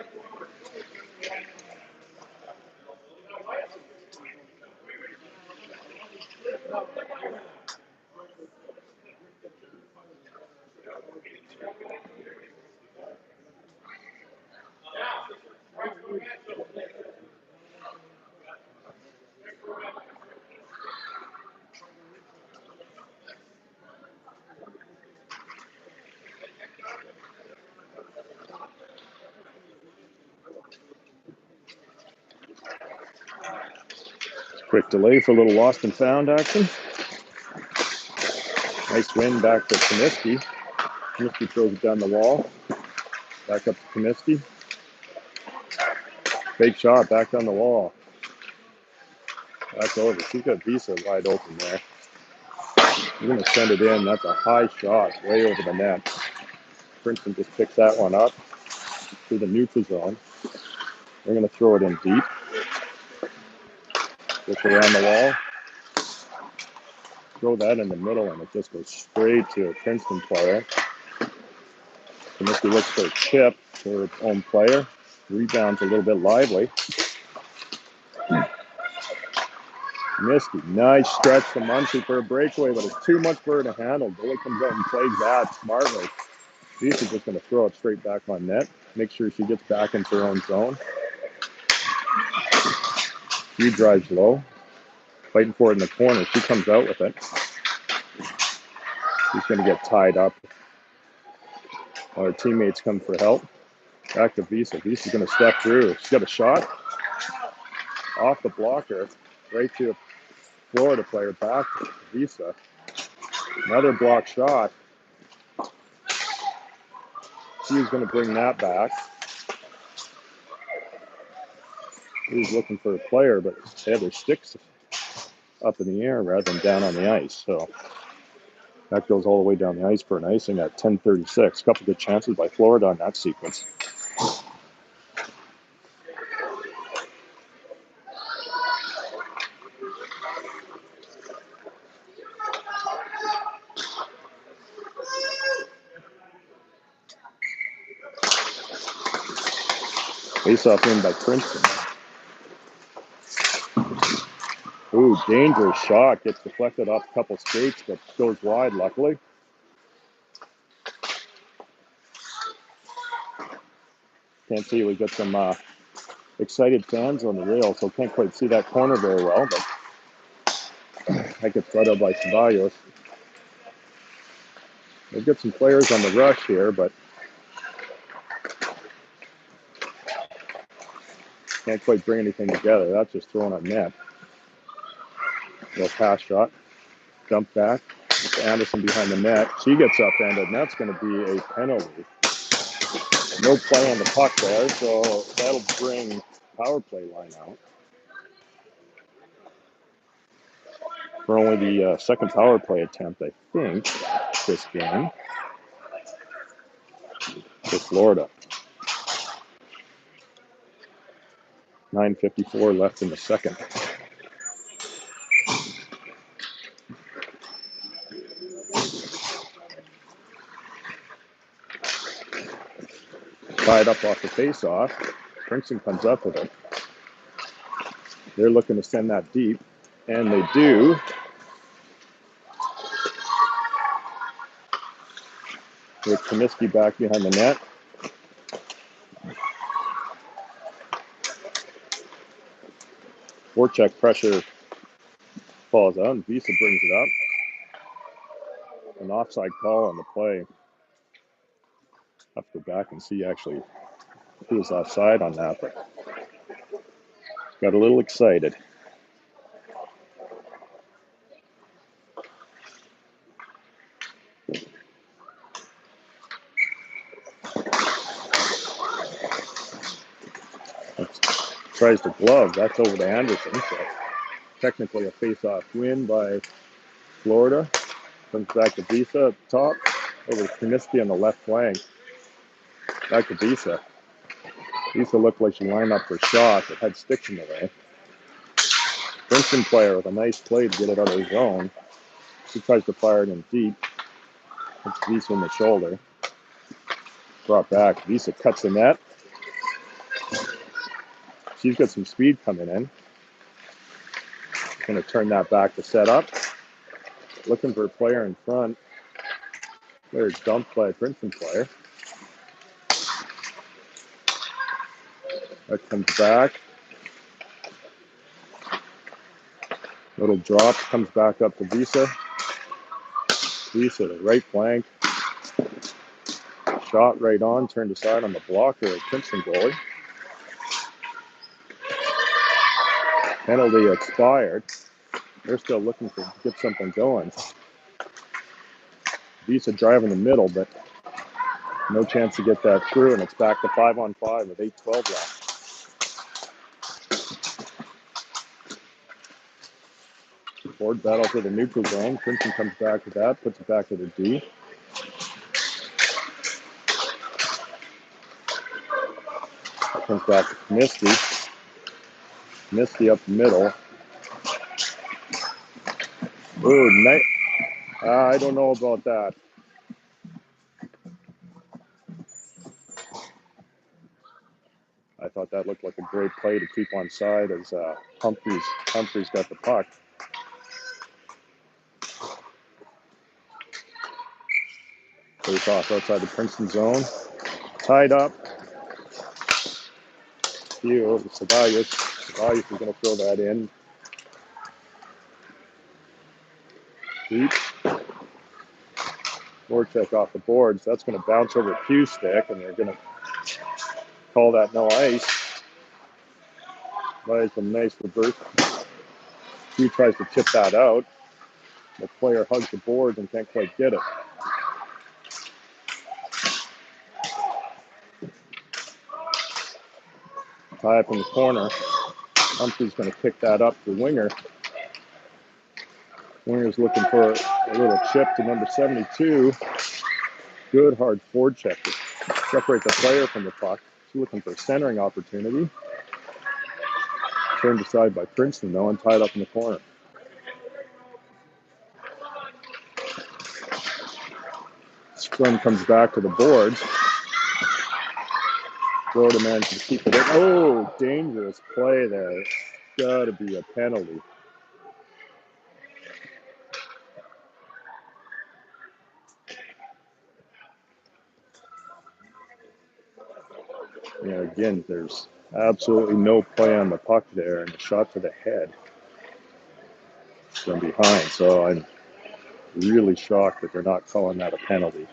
Quick delay for a little lost and found action. Nice win back to Comiskey. Comiskey throws it down the wall. Back up to Comiskey. Fake shot back down the wall. Back over. She's got Visa wide open there. We're going to send it in. That's a high shot way over the net. Princeton just picks that one up through the neutral zone. We're going to throw it in deep. Look around the wall. Throw that in the middle, and it just goes straight to a Princeton player. Comiskey looks for a chip for her own player. Rebounds a little bit lively. Comiskey, nice stretch to Muncie for a breakaway, but it's too much for her to handle. Billy comes out and plays that smartly. She's just going to throw it straight back on net. Make sure she gets back into her own zone. She drives low. Fighting for it in the corner. She comes out with it. She's going to get tied up. Our teammates come for help. Back to Visa. Visa's going to step through. She's got a shot. Off the blocker. Right to a Florida player. Back to Visa. Another block shot. She's going to bring that back. He's looking for a player, but they have their sticks up in the air rather than down on the ice. So that goes all the way down the ice for an icing at 10:36. A couple good chances by Florida on that sequence. Face-off in by Princeton. Ooh, dangerous shot. Gets deflected off a couple skates, but goes wide, luckily. Can't see. We got some excited fans on the rail, so can't quite see that corner very well, but that gets led up by Ceballos. They've got some players on the rush here, but can't quite bring anything together. That's just throwing on net. Little pass shot. Dump back. It's Anderson behind the net. She gets upended, and that's going to be a penalty. No play on the puck there, so that'll bring power play line out. For only the second power play attempt, I think, this game. For Florida. 9:54 left in the second. Tied up off the face-off. Princeton comes up with it. They're looking to send that deep, and they do. With Comiskey back behind the net. Forecheck pressure falls out, and Visa brings it up. An offside call on the play. I have to go back and see actually who was offside on that, but got a little excited. Tries to glove. That's over to Anderson. So technically a face-off win by Florida. Comes back to Visa at the top. Over to Comiskey on the left flank. Back to Visa. Visa looked like she lined up for a shot, but had sticks in the way. Princeton player with a nice play to get it out of his zone. She tries to fire it in deep. Hits Visa in the shoulder. Brought back. Visa cuts the net. She's got some speed coming in. Going to turn that back to set up. Looking for a player in front. There's dumped by a Princeton player. That comes back. Little drop. Comes back up to Visa. Visa to right flank. Shot right on. Turned aside on the blocker of Princeton goalie. Penalty expired. They're still looking to get something going. Visa driving the middle, but no chance to get that through, and it's back to 5-on-5 with 8:12 left. Board battle for the neutral zone. Princeton comes back to that, puts it back to the D. Comes back to Misty. Misty up the middle. Ooh, I don't know about that. I thought that looked like a great play to keep on side as Humphreys got the puck. Face off outside the Princeton zone. Tied up. Ceballos is going to throw that in. Deep. Voracek off the boards. That's going to bounce over Pugh's stick, and they're going to call that no ice. That is a nice reverse. Pugh tries to chip that out. The player hugs the boards and can't quite get it. Tie up in the corner. Humphrey's going to kick that up to Winger. Winger's looking for a little chip to number 72. Good hard forward check to separate the player from the puck. He's looking for a centering opportunity. Turned aside by Princeton, though, and tied up in the corner. Scrum comes back to the boards. Florida manages to keep it in. Oh, dangerous play there. Got to be a penalty. Yeah, again, there's absolutely no play on the puck there, and a shot to the head from behind. So I'm really shocked that they're not calling that a penalty.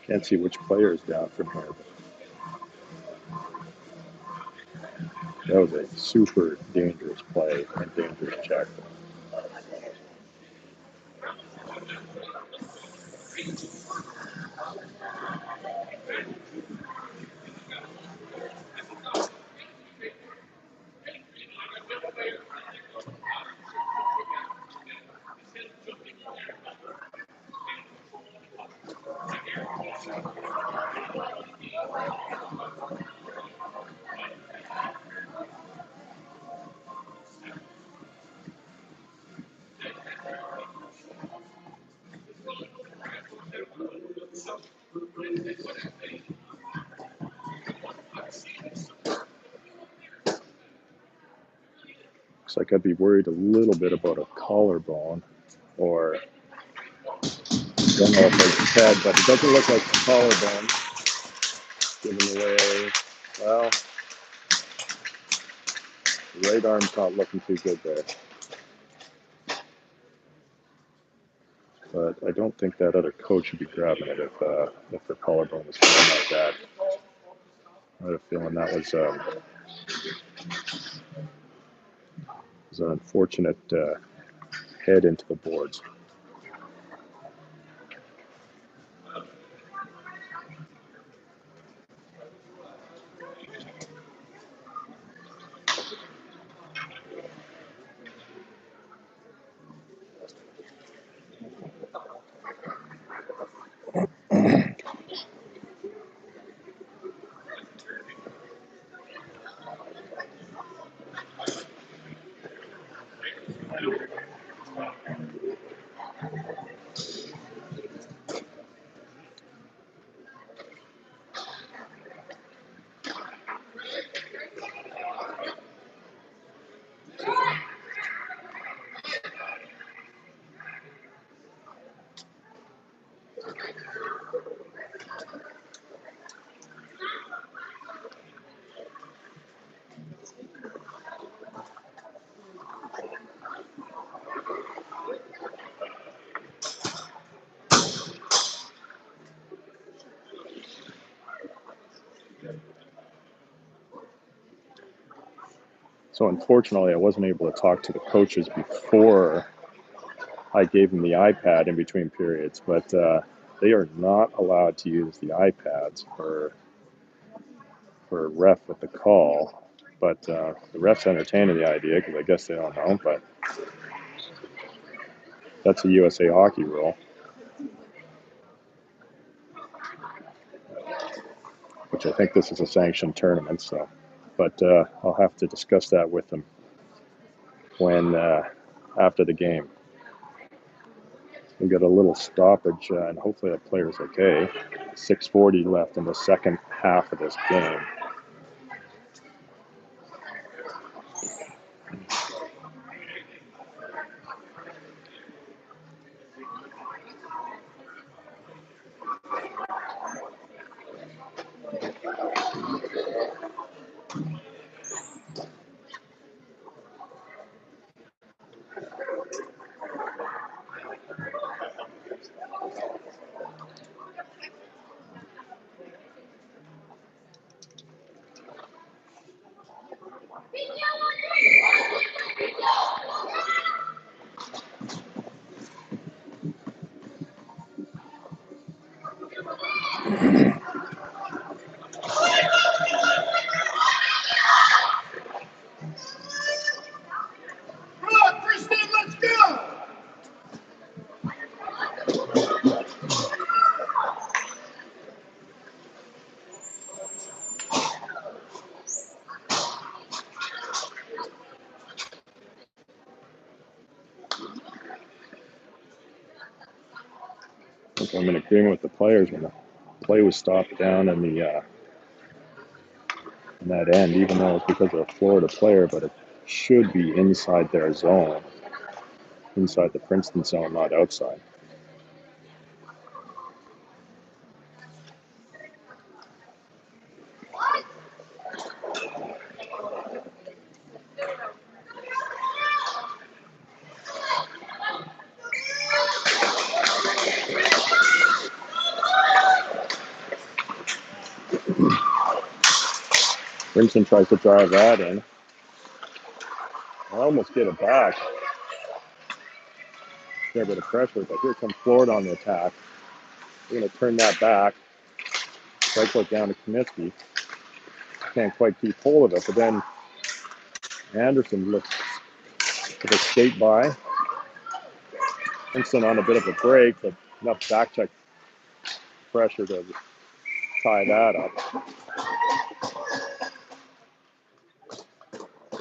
Can't see which player is down from here. That was a super dangerous play and dangerous check. Looks like I'd be worried a little bit about a collarbone, or don't know if it's his head, but it doesn't look like a collarbone. Giving away, well, the right arm's not looking too good there. But I don't think that other coach should be grabbing it if her collarbone was feeling like that. I had a feeling that was an unfortunate head into the boards. So unfortunately, I wasn't able to talk to the coaches before I gave them the iPad in between periods, but they are not allowed to use the iPads for a ref with the call. But the ref's entertaining the idea because I guess they don't know, but that's a USA Hockey rule, which I think this is a sanctioned tournament. So, but I'll have to discuss that with them when after the game. We got a little stoppage, and hopefully the player's okay. 6:40 left in the second half of this game. Come on, Princeton, let's go! I'm in agreement with the players when the play was stopped down in the in that end, even though it's because of a Florida player, but it should be inside their zone, inside the Princeton zone, not outside. Princeton tries to drive that in. I almost get it back. Get a bit of pressure, but here comes Florida on the attack. We're going to turn that back. Right foot down to Kaminsky. Can't quite keep hold of it, but then Anderson looks to the skate by. Princeton on a bit of a break, but enough back check pressure to tie that up.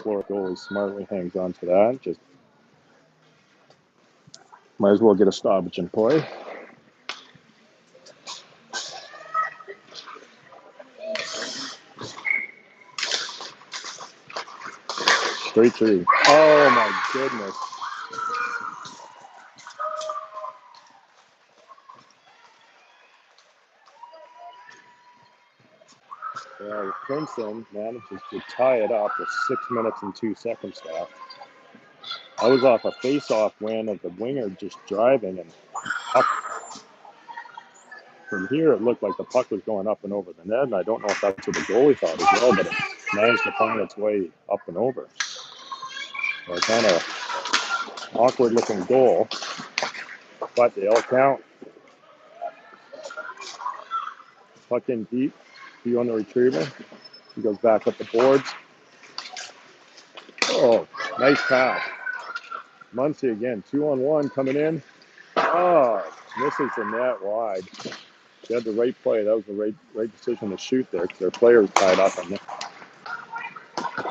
Florida goalie smartly hangs on to that. Just might as well get a stoppage in play. Straight through. Oh my goodness. Princeton manages to tie it up with 6 minutes and 2 seconds left. I was off a face-off win of the winger just driving, and up from here it looked like the puck was going up and over the net, and I don't know if that's what the goalie thought as well, but it managed to find its way up and over. So kind of awkward looking goal, but they all count. Puck in deep, you on the retriever. He goes back up the boards. Oh, nice pass. Muncie again, 2-on-1 coming in. Oh, misses the net wide. They had the right play. That was the right decision to shoot there because their player was tied up on it.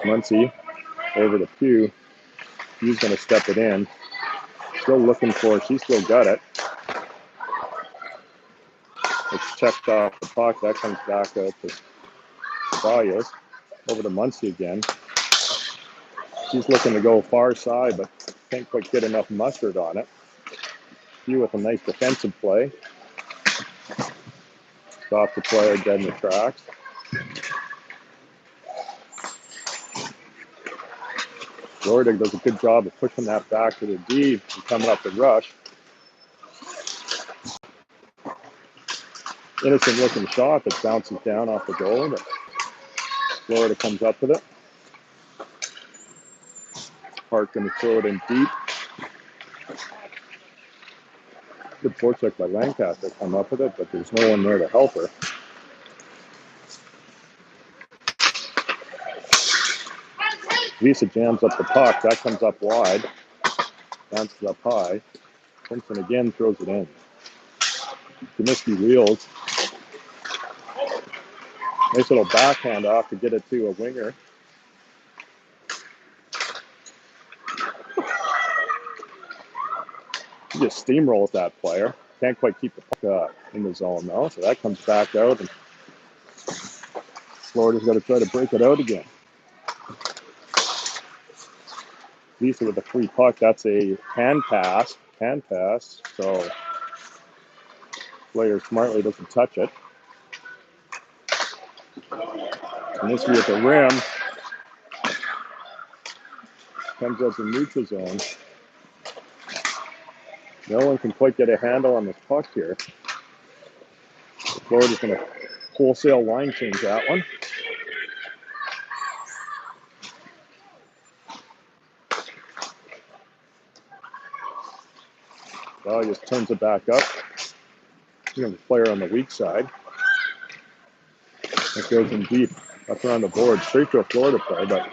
Muncie over to Pugh. He's going to step it in. Still looking for it. She still got it. It's checked off the puck. That comes back out to Barrios. Over to Muncie again. She's looking to go far side, but can't quite get enough mustard on it. Pugh with a nice defensive play. Stop the player dead in the tracks. Florida does a good job of pushing that back to the D and coming up the rush. Innocent looking shot that bounces down off the goal, but Florida comes up with it. Park going to throw it in deep. Good forecheck by Lancaster, come up with it, but there's no one there to help her. Visa jams up the puck. That comes up wide. Bounces up high. Princeton again throws it in. Comiskey wheels. Nice little backhand off to get it to a winger. He just steamrolls that player. Can't quite keep the puck in the zone though, so that comes back out, and Florida's got to try to break it out again. Visa with a free puck. That's a hand pass. So player smartly doesn't touch it. And this at the rim. Comes out the neutral zone. No one can quite get a handle on this puck here. Florida's going to wholesale line change that one. Well, he just turns it back up. The player on the weak side. It goes in deep up around the board, straight to a Florida play, but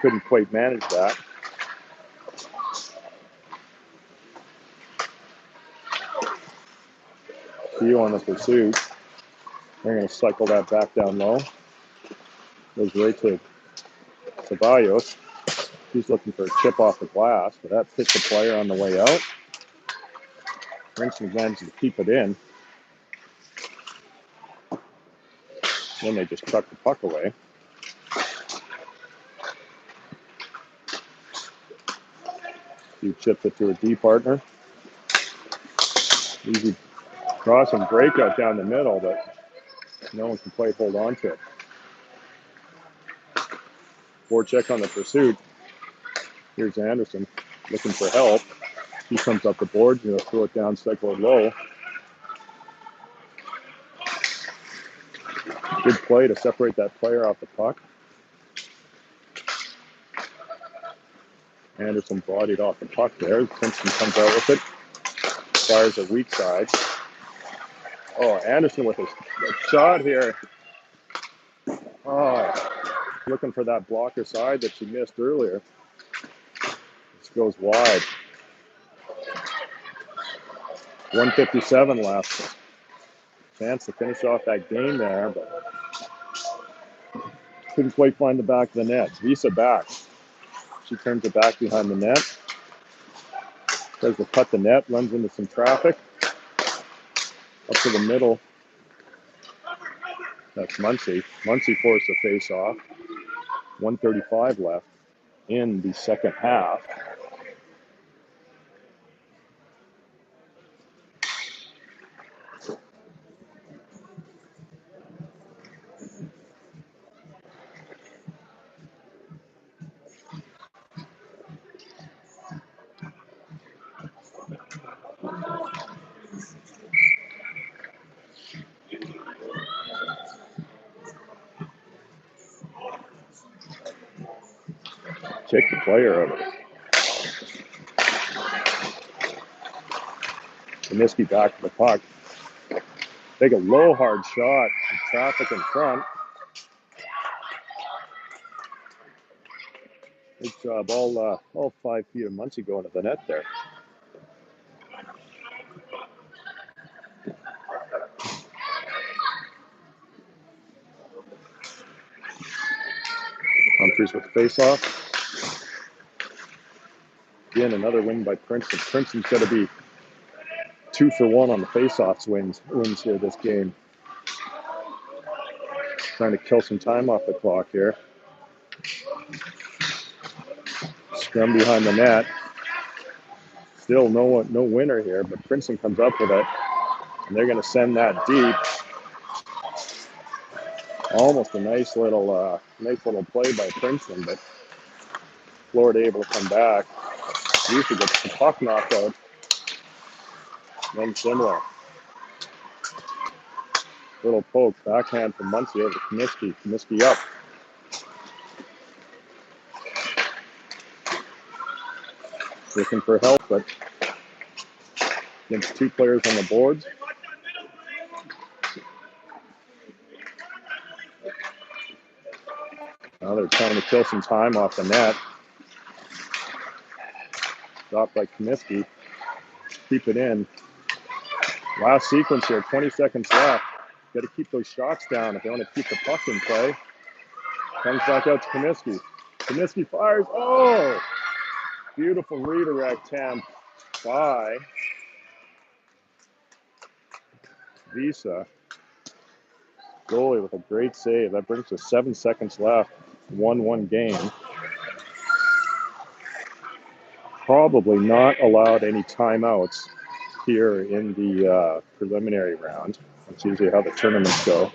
couldn't quite manage that. Theo on the pursuit. They're going to cycle that back down low. Goes right to Ceballos. He's looking for a chip off the glass, but that hits the player on the way out. Princeton manages to keep it in. Then they just truck the puck away. He chips it to a D partner. Easy crossing breakout down the middle, but no one can quite hold on to it. Forecheck on the pursuit. Here's Anderson looking for help. He comes up the board, throw it down, cycle it low. Good play to separate that player off the puck. Anderson bodied off the puck there. Princeton comes out with it. Fires a weak side. Oh, Anderson with a shot here. Oh, looking for that blocker side that she missed earlier. This goes wide. 1:57 left. Chance to finish off that game there, but couldn't quite find the back of the net. Visa back. She turns it back behind the net. Tries to cut the net, runs into some traffic. Up to the middle. That's Muncy. Muncy forced the face off. 1:35 left in the second half. Kick the player out of it. Comiskey back to the puck. Take a low hard shot. Traffic in front. Good job. All 5 feet of Muncy going to the net there. Humphries with the face-off. Again, another win by Princeton. Princeton's got to be 2 for 1 on the face-offs wins here this game. Trying to kill some time off the clock here. Scrum behind the net. Still no winner here, but Princeton comes up with it. And they're going to send that deep. Almost a nice little play by Princeton, but Florida able to come back. Usually gets the puck knocked out. Then similar. Little poke, backhand from Muncy over to Comiskey. Comiskey up. looking for help, but against two players on the boards. Now they're trying to kill some time off the net. Dropped by Comiskey. Keep it in. Last sequence here, 20 seconds left. Got to keep those shots down if they want to keep the puck in play. Comes back out to Comiskey. Comiskey fires. Oh! Beautiful redirect attempt by Visa. Goalie with a great save. That brings us 7 seconds left. 1-1 game. Probably not allowed any timeouts here in the preliminary round. That's usually how the tournaments go.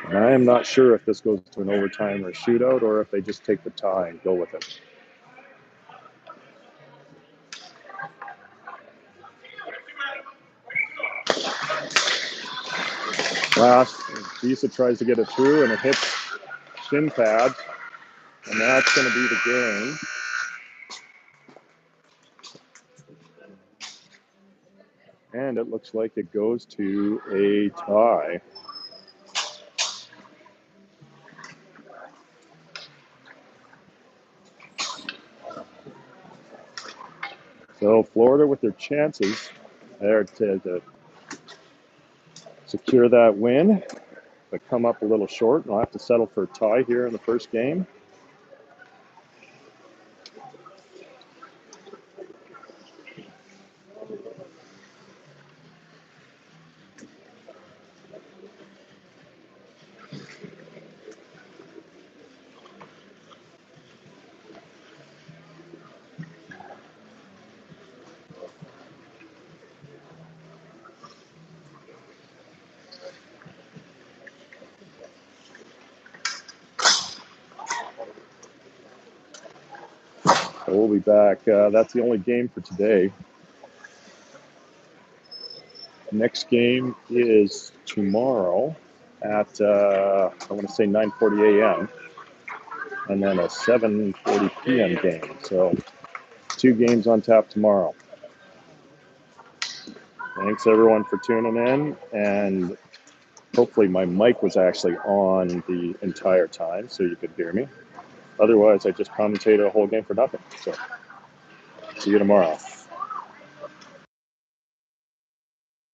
And I am not sure if this goes to an overtime or a shootout or if they just take the tie and go with it. Last, Visa tries to get it through and it hits shin pads, and that's going to be the game. And it looks like it goes to a tie. So Florida with their chances there to secure that win, but come up a little short. And I'll have to settle for a tie here in the first game. So we'll be back. That's the only game for today. Next game is tomorrow at, I want to say 9:40 a.m. and then a 7:40 p.m. game. So 2 games on tap tomorrow. Thanks everyone for tuning in, and hopefully my mic was actually on the entire time so you could hear me. Otherwise, I just commentated a whole game for nothing. So see you tomorrow.